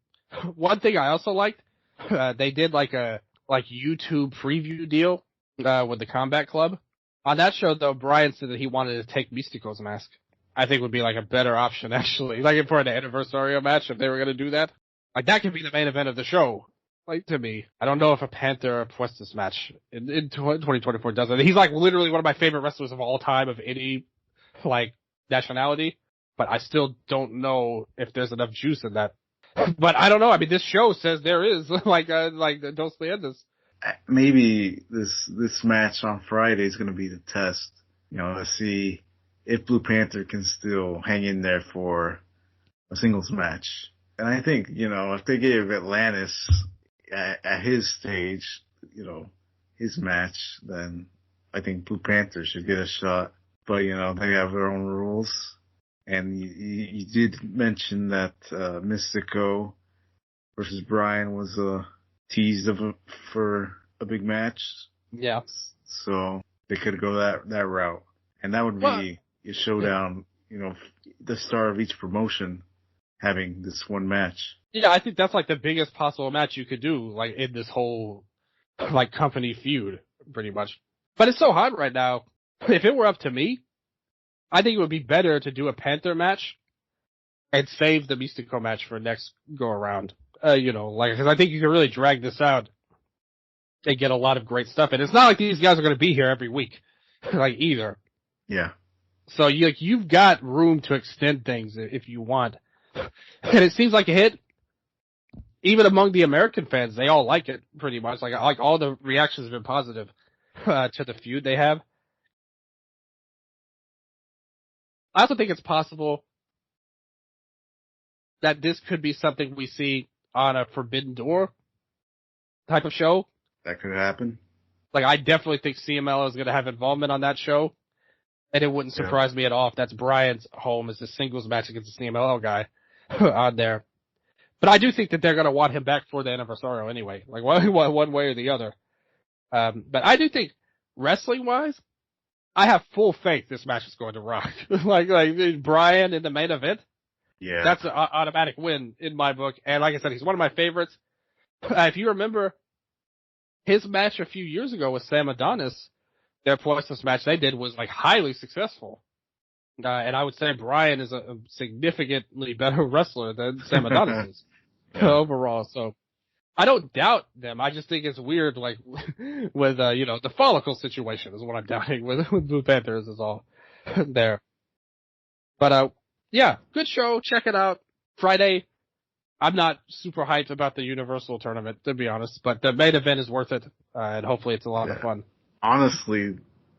One thing I also liked, they did a YouTube preview deal with the Combat Club. On that show, though, Bryan said that he wanted to take Mystico's mask. I think would be a better option, actually. For an anniversary match, if they were going to do that. That could be the main event of the show. To me. I don't know if a Panther or Puestas match in 2024 does it. He's literally one of my favorite wrestlers of all time of any, nationality. But I still don't know if there's enough juice in that. But I don't know. I mean, this show says there is, Dos Leyendas. Maybe this match on Friday is going to be the test, to see if Blue Panther can still hang in there for a singles match. And I think, if they gave Atlantis at his stage, his match, then I think Blue Panther should get a shot. But, they have their own rules. And you did mention that Mystico versus Bryan was teased for a big match. Yeah. So they could go that route. And that would be a showdown, the star of each promotion having this one match. Yeah, I think that's the biggest possible match you could do, in this whole, company feud, pretty much. But it's so hot right now. If it were up to me, I think it would be better to do a Panther match and save the Mystico match for next go around. Because I think you can really drag this out and get a lot of great stuff. And it's not like these guys are going to be here every week, either. Yeah. So you've got room to extend things if you want. And it seems like a hit. Even among the American fans, they all like it pretty much. All the reactions have been positive to the feud they have. I also think it's possible that this could be something we see on a Forbidden Door type of show. That could happen. I definitely think CMLL is going to have involvement on that show. And it wouldn't surprise me at all if that's Bryan's home as a singles match against the CMLL guy on there. But I do think that they're going to want him back for the Anniversario anyway, like one way or the other. But I do think, wrestling-wise, I have full faith this match is going to rock. like Bryan in the main event, Yeah. that's an automatic win in my book. And like I said, he's one of my favorites. If you remember his match a few years ago with Sam Adonis, their pointless match they did was like highly successful. And I would say Bryan is a significantly better wrestler than Sam Adonis is overall. So I don't doubt them. I just think it's weird, like with the follicle situation is what I'm doubting with the Panthers is all there. But yeah, good show. Check it out. Friday. I'm not super hyped about the Universal tournament, to be honest, but the main event is worth it, and hopefully it's a lot of fun. Honestly,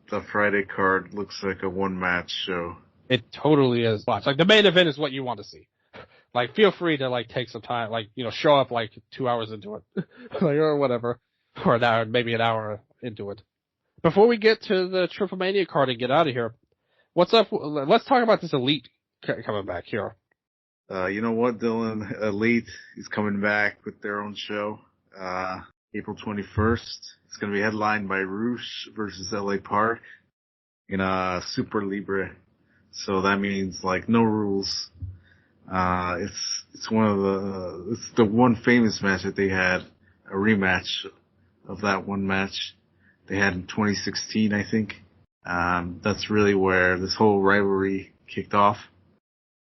the Friday card looks like a one-match show. It totally is. Like, the main event is what you want to see. Like, feel free to, like, take some time, like, show up, like, 2 hours into it. like, or whatever. Or an hour, maybe an hour into it. Before we get to the TripleMania card and get out of here, what's up? Let's talk about this Elite coming back here. You know what, Dylan? Elite is coming back with their own show. April 21st. It's going to be headlined by Rush versus LA Park in Super Libre. So that means like no rules. It's the one famous match that they had, a rematch of that one match they had in 2016, I think. That's really where this whole rivalry kicked off.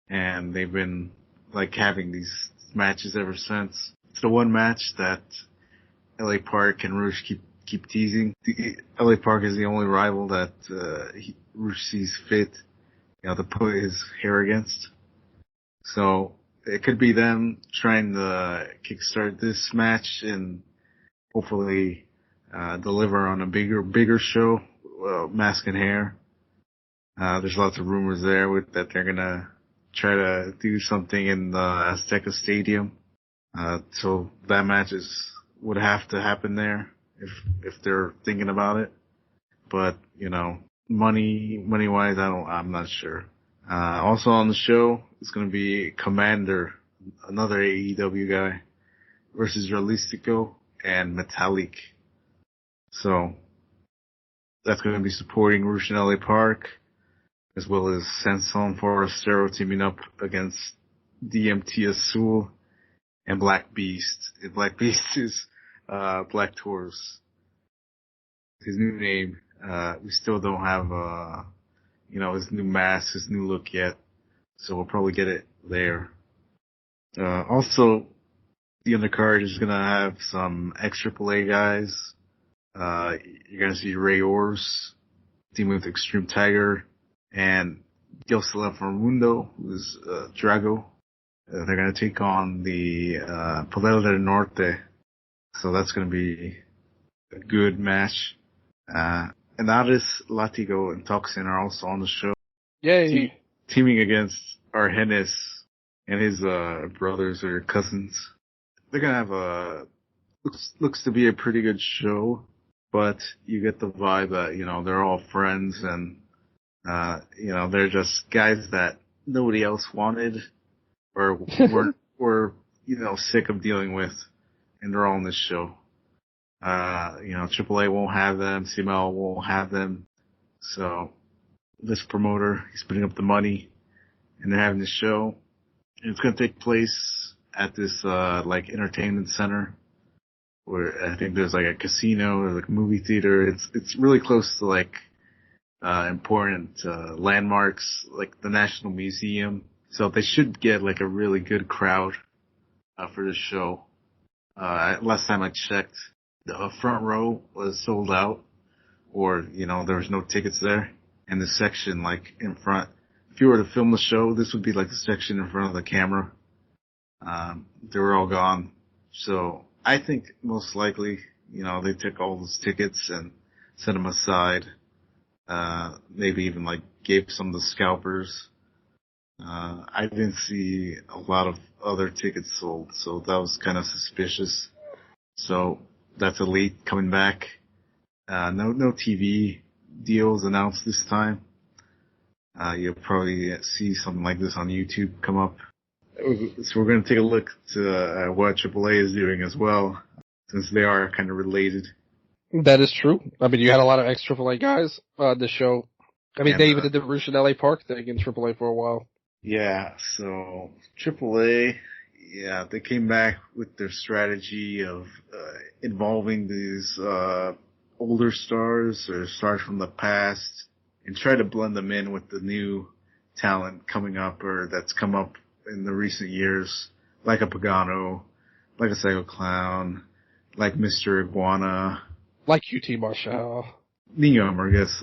And they've been like having these matches ever since. It's the one match that LA Park and Rush keep teasing. LA Park is the only rival that Rush sees fit, to put his hair against. So it could be them trying to kickstart this match and hopefully deliver on a bigger show, Mask and Hair. There's lots of rumors there that they're gonna try to do something in the Azteca Stadium. So that match would have to happen there if they're thinking about it. But, money wise, I'm not sure. Also on the show is going to be Commander, another AEW guy, versus Realistico and Metallic. So that's going to be supporting Rush and LA Park, as well as Sanson Forastero teaming up against DMT Azul and Black Beast. And Black Beast is Black Taurus. His new name. We still don't have his new mask, his new look yet. So we'll probably get it there. Also, the undercard is gonna have some ex-AAA guys. You're gonna see Ray Ors teaming with Extreme Tiger and Gilsela Mundo, who's Drago. They're gonna take on the Poder del Norte. So that's gonna be a good match. And Aris, Latigo, and Toxin are also on the show. Yay! Teaming against Argenis and his brothers or cousins. They're gonna have looks to be a pretty good show, but you get the vibe that, they're all friends and, they're just guys that nobody else wanted or were sick of dealing with, and they're all on this show. AAA won't have them, CMLL won't have them, so this promoter, he's putting up the money, and they're having this show, and it's gonna take place at this, entertainment center, where I think there's like a casino or like a movie theater. It's really close to important, landmarks, like the National Museum, so they should get like a really good crowd, for this show. Last time I checked, the front row was sold out, or, there was no tickets there. And the section, in front, if you were to film the show, this would be the section in front of the camera. They were all gone. So I think most likely, they took all those tickets and set them aside. Maybe even gave some of the scalpers. I didn't see a lot of other tickets sold, so that was kind of suspicious. So that's Elite coming back. No TV deals announced this time. You'll probably see something like this on YouTube come up. So we're going to take a look to what AAA is doing as well, since they are kind of related. That is true. I mean, you had a lot of ex-AAA guys on the show. I mean, And, they even did the Rush in LA Park thing in AAA for a while. Yeah, so AAA, yeah, they came back with their strategy of involving these older stars or stars from the past and try to blend them in with the new talent coming up or that's come up in the recent years, like a Pagano, like a Psycho Clown, like Mr. Iguana, Like UT Marshall. Neom, I guess,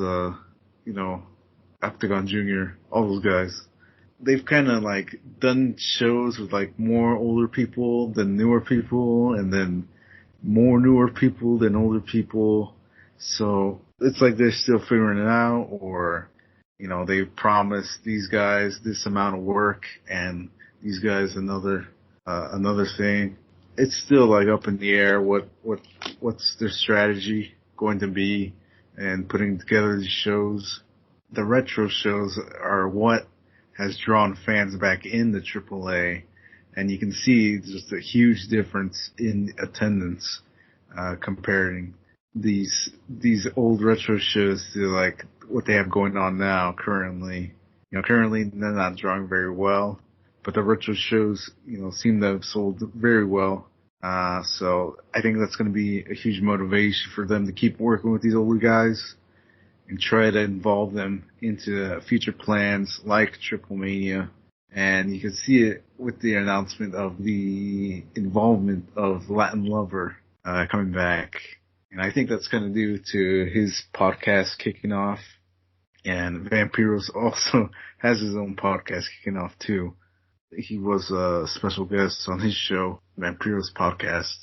Octagon Jr., all those guys. They've kind of like done shows with like more older people than newer people, and then more newer people than older people. So it's like they're still figuring it out, or they promised these guys this amount of work and these guys another thing. It's still like up in the air what's their strategy going to be and putting together these shows. The retro shows are what has drawn fans back into AAA, and you can see just a huge difference in attendance comparing these old retro shows to like what they have going on now currently. Currently they're not drawing very well, but the retro shows, seem to have sold very well. So I think that's going to be a huge motivation for them to keep working with these older guys and try to involve them into future plans like TripleMania. And you can see it with the announcement of the involvement of Latin Lover coming back. And I think that's going to do to his podcast kicking off. And Vampiros also has his own podcast kicking off too. He was a special guest on his show, Vampiros Podcast.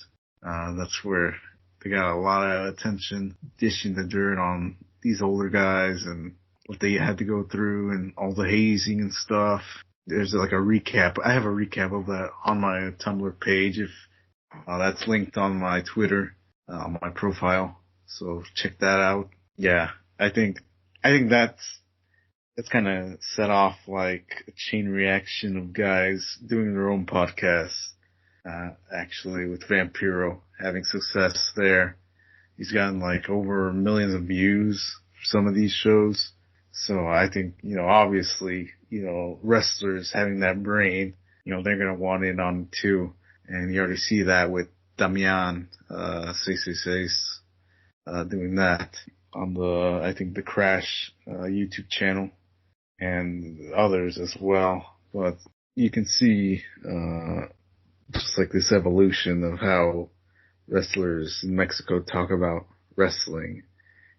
That's where they got a lot of attention, dishing the dirt on these older guys and what they had to go through and all the hazing and stuff. There's like a recap. I have a recap of that on my Tumblr page. If that's linked on my Twitter, on my profile. So check that out. Yeah, I think that's kind of set off like a chain reaction of guys doing their own podcasts. Actually, with Vampiro having success there. He's gotten like over millions of views for some of these shows. So I think, obviously, wrestlers having that brain, they're going to want in on it too. And you already see that with Damian, 666, doing that on the Crash, YouTube channel and others as well. But you can see, just like this evolution of how wrestlers in Mexico talk about wrestling.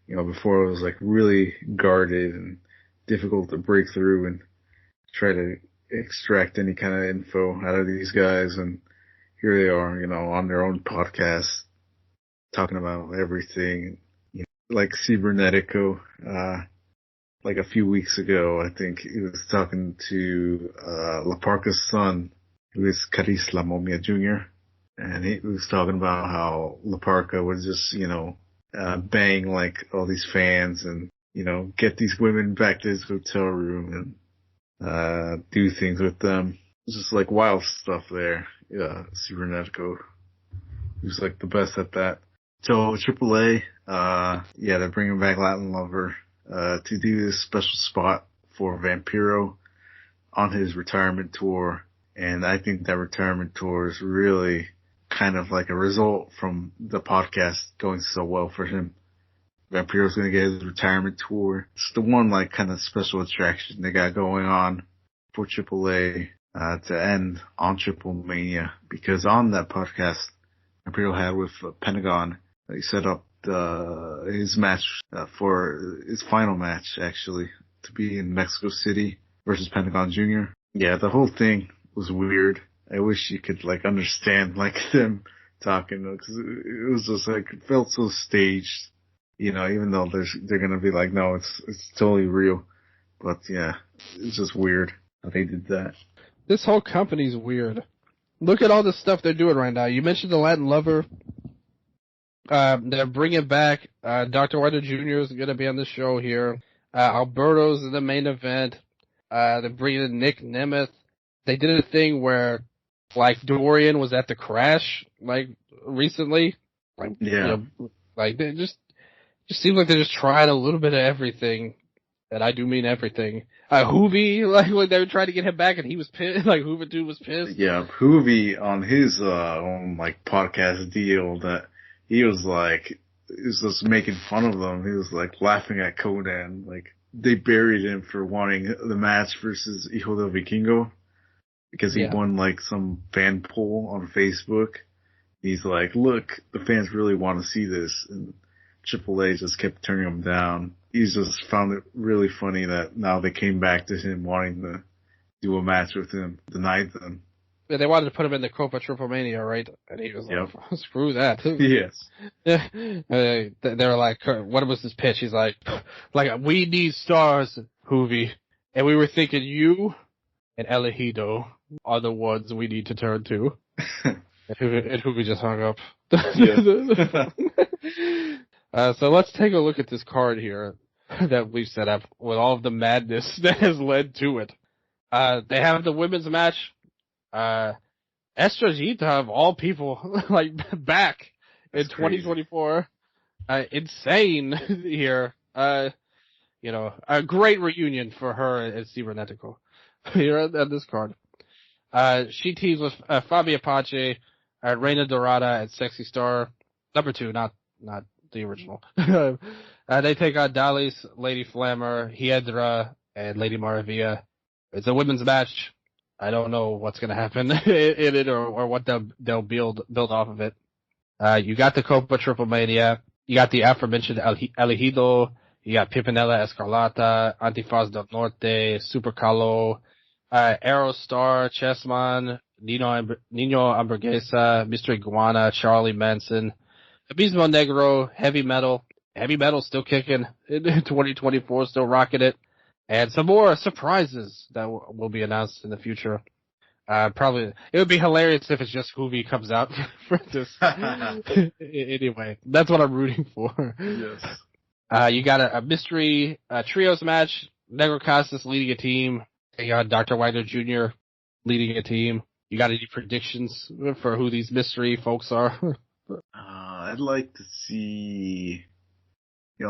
Before it was like really guarded and difficult to break through and try to extract any kind of info out of these guys. And here they are, on their own podcast talking about everything. Like Cibernetico, like a few weeks ago, I think he was talking to La Parca's son, who is Caris La Momia Jr., and he was talking about how La Parca would just, bang like all these fans and, get these women back to his hotel room and, do things with them. It's just like wild stuff there. Yeah, Cibernetico. He was like the best at that. So AAA, they're bringing back Latin Lover, to do this special spot for Vampiro on his retirement tour. And I think that retirement tour is really kind of like a result from the podcast going so well for him. Vampiro's going to get his retirement tour. It's the one like kind of special attraction they got going on for AAA to end on TripleMania, because on that podcast Vampiro had with Pentagon, he set up his match for his final match actually to be in Mexico City versus Pentagon Jr. Yeah, the whole thing was weird. I wish you could like understand like them talking, because it was just like it felt so staged, even though they're gonna be like, no, it's totally real. But yeah, it's just weird how they did that. This whole company's weird. Look at all the stuff they're doing right now. You mentioned the Latin Lover. They're bringing back Dr. Wilder Jr. is going to be on the show here. Alberto's in the main event. They're bringing in Nick Nemeth. they did a thing where, like, Dorian was at the Crash, like, recently. Like, Yeah. Like, they just seems like they're just trying a little bit of everything. And I do mean everything. Hoovy, like, when they were trying to get him back and he was pissed, like, Hoover dude was pissed. Yeah, Hoovy on his own like podcast deal that he was just making fun of them. He was like laughing at Conan. Like they buried him for wanting the match versus Hijo del Vikingo because he won like some fan poll on Facebook. He's like, look, the fans really want to see this, and AAA just kept turning him down. He's just found it really funny that now they came back to him wanting to do a match with him, denied them. Yeah, they wanted to put him in the Copa TripleMania, right? And he was like, screw that. Yes. They were like, what was his pitch? He's like, we need stars, Hoovy. And we were thinking you and Elegido are the ones we need to turn to. And Hoovy just hung up. So let's take a look at this card here that we've set up with all of the madness that has led to it. They have the women's match. Estrajita of all people, like back in 2024. Insane here. A great reunion for her and Cibernetico here on this card. She teams with Fabi Apache, Reina Dorada, and Sexy Star. Number 2, not the original. They take on Dalis, Lady Flammer, Hiedra, and Lady Maravilla. It's a women's match. I don't know what's going to happen in it or what they'll build off of it. You got the Copa TripleMania. You got the aforementioned Elegido. You got Pimpinella Escarlata, Antifaz del Norte, Super Calo, Aerostar, Chessman, Nino Hamburguesa, Mr. Iguana, Charlie Manson, Abismo Negro, Heavy Metal. Heavy Metal still kicking in 2024, still rocking it. And some more surprises that will be announced in the future. Probably, it would be hilarious if it's just Hoovy comes out for this. Anyway, that's what I'm rooting for. Yes. You got a mystery trios match. Negro Casas leading a team. You got Dr. Wagner Jr. leading a team. You got any predictions for who these mystery folks are? I'd like to see,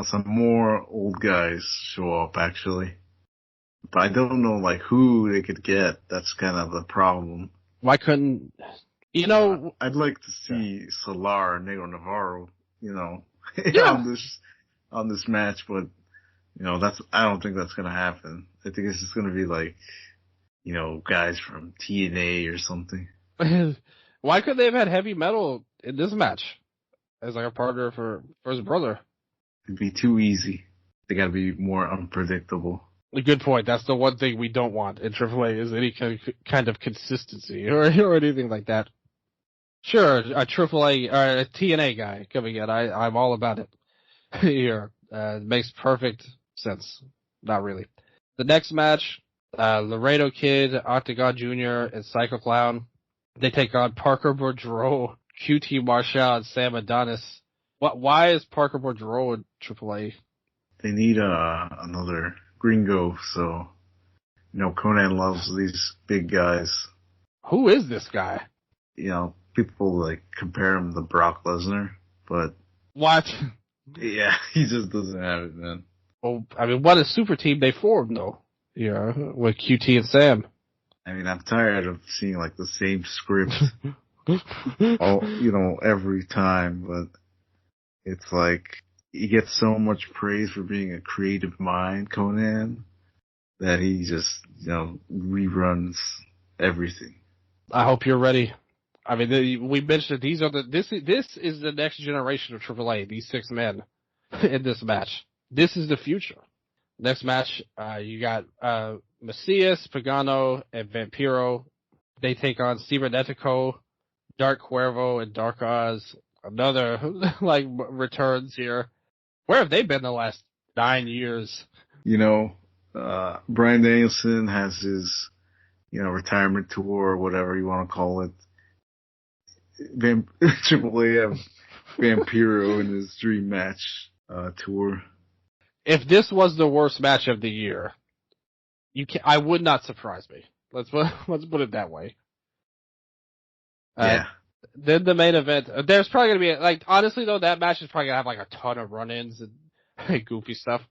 some more old guys show up, actually. But I don't know, who they could get. That's kind of the problem. Why couldn't, I'd like to see Solar and Negro Navarro, on this match, but, I don't think that's gonna happen. I think it's just gonna be guys from TNA or something. Why couldn't they have had Heavy Metal in this match as a partner for his brother? It'd be too easy. They gotta be more unpredictable. A good point. That's the one thing we don't want in AAA is any kind of consistency or anything like that. Sure, a AAA or a TNA guy coming in, I'm all about it. Here, it makes perfect sense. Not really. The next match, Laredo Kid, Octagon Jr., and Psycho Clown. They take on Parker Boudreaux, QT Marshall, and Sam Adonis. Why is Parker Boudreaux in AAA? They need another gringo, so Conan loves these big guys. Who is this guy? People compare him to Brock Lesnar, but what? Yeah, he just doesn't have it, man. Well, what a super team they formed, though. Yeah, with QT and Sam. I'm tired of seeing the same script, every time. But it's he gets so much praise for being a creative mind, Conan, that he just reruns everything. I hope you're ready. We mentioned this is the next generation of AAA. These 6 men in this match. This is the future. Next match, you got Macias, Pagano, and Vampiro. They take on Cibernetico, Dark Cuervo, and Dark Oz. Another returns here. Where have they been the last 9 years? Bryan Danielson has his retirement tour, or whatever you want to call it. AAA have Vampiro in his dream match tour. If this was the worst match of the year, I would not surprise me. Let's put it that way. Yeah. Then the main event, there's probably gonna be, like, honestly though, that match is probably gonna have like a ton of run-ins and goofy stuff.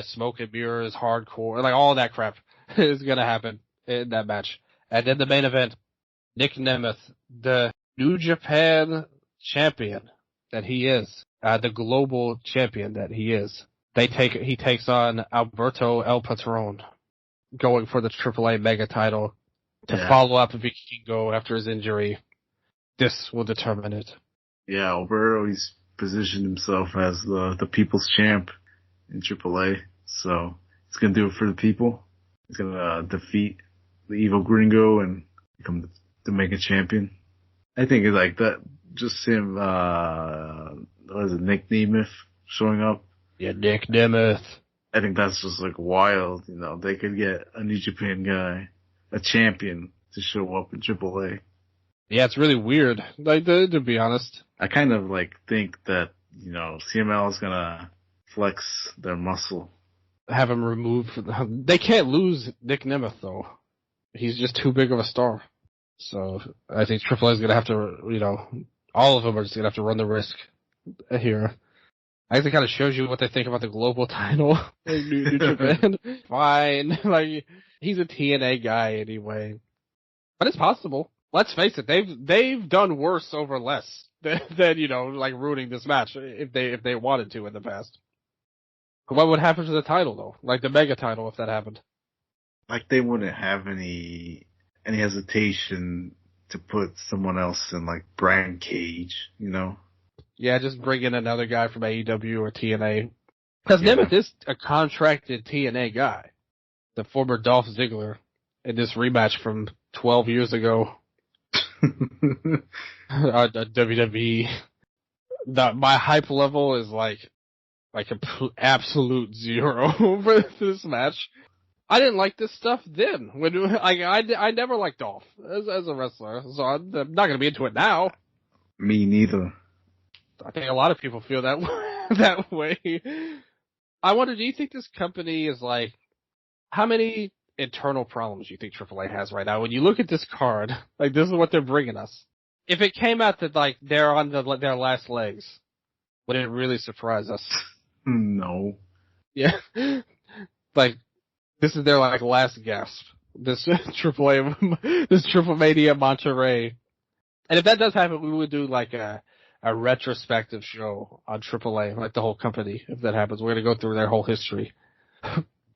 Smoke and mirrors, hardcore, like all that crap is gonna happen in that match. And then the main event, Nick Nemeth, the New Japan champion that he is, the global champion that he is. He takes on Alberto El Patron, going for the AAA Mega title to follow up if he can go after his injury. This will determine it. Yeah, Alberto, he's positioned himself as the people's champ in AAA, so he's gonna do it for the people. He's gonna defeat the evil Gringo and become the Mega champion. I think it's like that. Just him, what is it, Nick Nemeth showing up? Yeah, Nick Nemeth. I think that's just like wild. You know, they could get a New Japan guy, a champion, to show up in AAA. Yeah, it's really weird. Like, to be honest, I kind of like think that, you know, CML is gonna flex their muscle. Have him removed. They can't lose Nick Nemeth though. He's just too big of a star. So I think AAA is gonna have to, you know, all of them are just gonna have to run the risk here. I think it kind of shows you what they think about the global title. Like New Japan. Fine. Like, he's a TNA guy anyway. But it's possible. Let's face it, they've done worse over less than, you know, like ruining this match if they wanted to in the past. What would happen to the title though? Like the Mega title if that happened? Like they wouldn't have any hesitation to put someone else in, like Brian Cage, you know? Yeah, just bring in another guy from AEW or TNA. Because Nemeth is a contracted TNA guy. The former Dolph Ziggler in this rematch from 12 years ago. WWE. My hype level is like absolute zero for this match. I didn't like this stuff then. I never liked Dolph as a wrestler, so I'm not gonna be into it now. Me neither. I think a lot of people feel that way. I wonder, do you think this company is like, how many internal problems do you think AAA has right now? When you look at this card, like this is what they're bringing us. If it came out that like they're on their last legs, would it really surprise us? No. Yeah. Like, this is their like last gasp. This AAA, this TripleMania Monterrey. And if that does happen, we would do like a retrospective show on AAA, like the whole company. If that happens, we're gonna go through their whole history.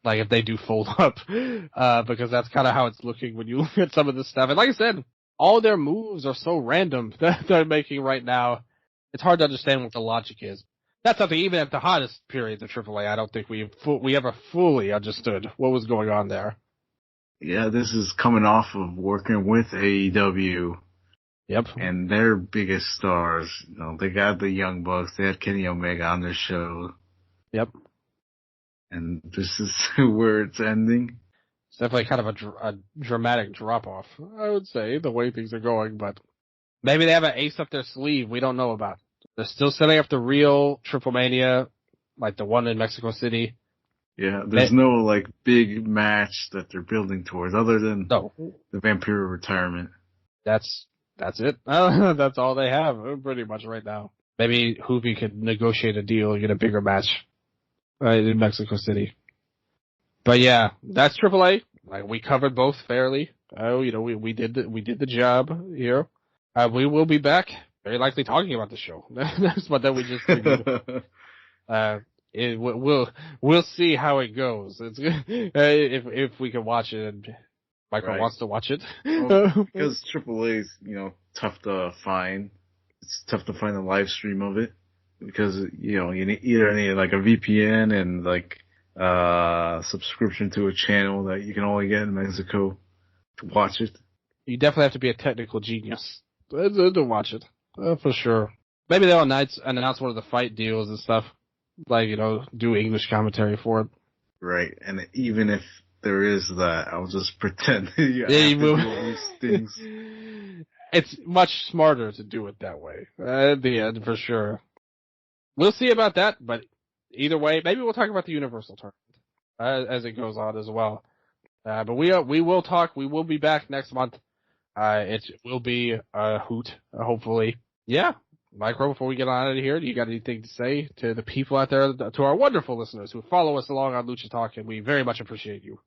Like if they do fold up, because that's kind of how it's looking when you look at some of this stuff. And like I said, all their moves are so random that they're making right now. It's hard to understand what the logic is. That's something even at the hottest periods of AAA, I don't think we ever fully understood what was going on there. Yeah, this is coming off of working with AEW. Yep. And their biggest stars, you know, they got the Young Bucks, they had Kenny Omega on their show. Yep. And this is where it's ending. It's definitely kind of a dramatic drop-off, I would say, the way things are going, but maybe they have an ace up their sleeve we don't know about. They're still setting up the real TripleMania, like the one in Mexico City. Yeah, there's no, like, big match that they're building towards, other than the Vampiro retirement. That's it. That's all they have, pretty much, right now. Maybe Hoovy could negotiate a deal and get a bigger match in Mexico City. But yeah, that's AAA. Like, we covered both fairly. You know, we did the job here. We will be back, very likely talking about the show. That's what we just reviewed. We'll see how it goes. It's if we can watch it and Michael wants to watch it. Well, because AAA is, you know, tough to find. It's tough to find a live stream of it because, you know, you either need like a VPN and like subscription to a channel that you can only get in Mexico to watch it. You definitely have to be a technical genius to watch it, for sure. Maybe they'll announce one of the fight deals and stuff, like, you know, do English commentary for it. Right, and even if there is that, I'll just pretend you will do all these things. It's much smarter to do it that way, at the end, for sure. We'll see about that, but either way, maybe we'll talk about the Universal Tournament as it goes on as well. But we will talk. We will be back next month. It will be a hoot, hopefully. Yeah. Micro, before we get on out of here, do you got anything to say to the people out there, to our wonderful listeners who follow us along on Lucha Talk, and we very much appreciate you.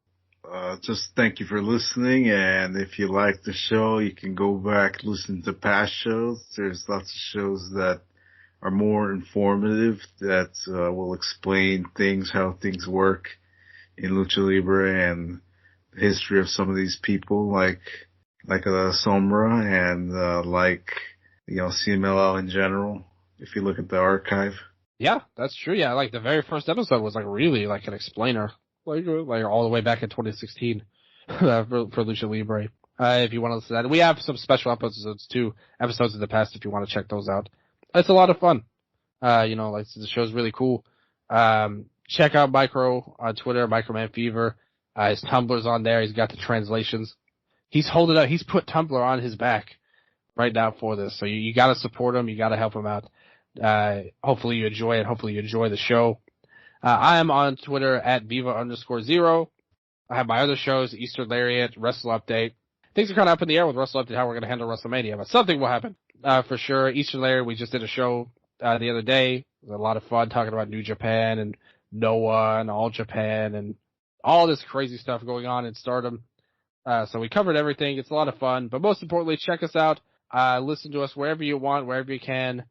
Just thank you for listening, and if you like the show, you can go back, listen to past shows. There's lots of shows that are more informative, that will explain things, how things work in Lucha Libre, and the history of some of these people, like Sombra, and like, CMLL in general, if you look at the archive. Yeah, that's true. Yeah, like the very first episode was like really like an explainer, like all the way back in 2016 for Lucha Libre. If you want to listen to that, we have some special episodes too, episodes in the past if you want to check those out. It's a lot of fun. Like the show's really cool. Check out Micro on Twitter, Microman Fever. His Tumblr's on there. He's got the translations. He's holding up. He's put Tumblr on his back right now for this. So you gotta support him. You gotta help him out. Hopefully you enjoy it. Hopefully you enjoy the show. I am on Twitter at Viva_0. I have my other shows, Eastern Lariat, Wrestle Update. Things are kind of up in the air with Wrestle Update, how we're going to handle WrestleMania, but something will happen, for sure. Eastern Lariat, we just did a show, the other day. It was a lot of fun talking about New Japan and Noah and All Japan and all this crazy stuff going on in Stardom. So we covered everything. It's a lot of fun, but most importantly, check us out. Listen to us wherever you want, wherever you can.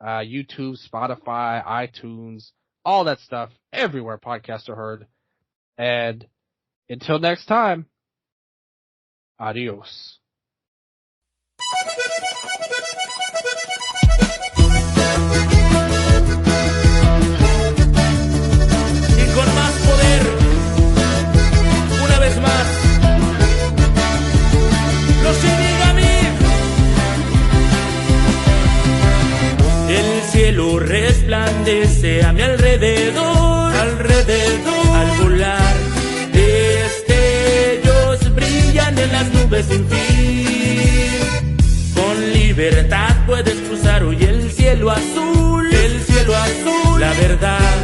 YouTube, Spotify, iTunes, all that stuff, everywhere podcasts are heard. And until next time, adios. Y con más poder, una vez más, los Shinigami. El cielo resplandece a mi alrededor, al volar. Destellos brillan en las nubes sin fin. Con libertad puedes cruzar hoy el cielo azul, la verdad.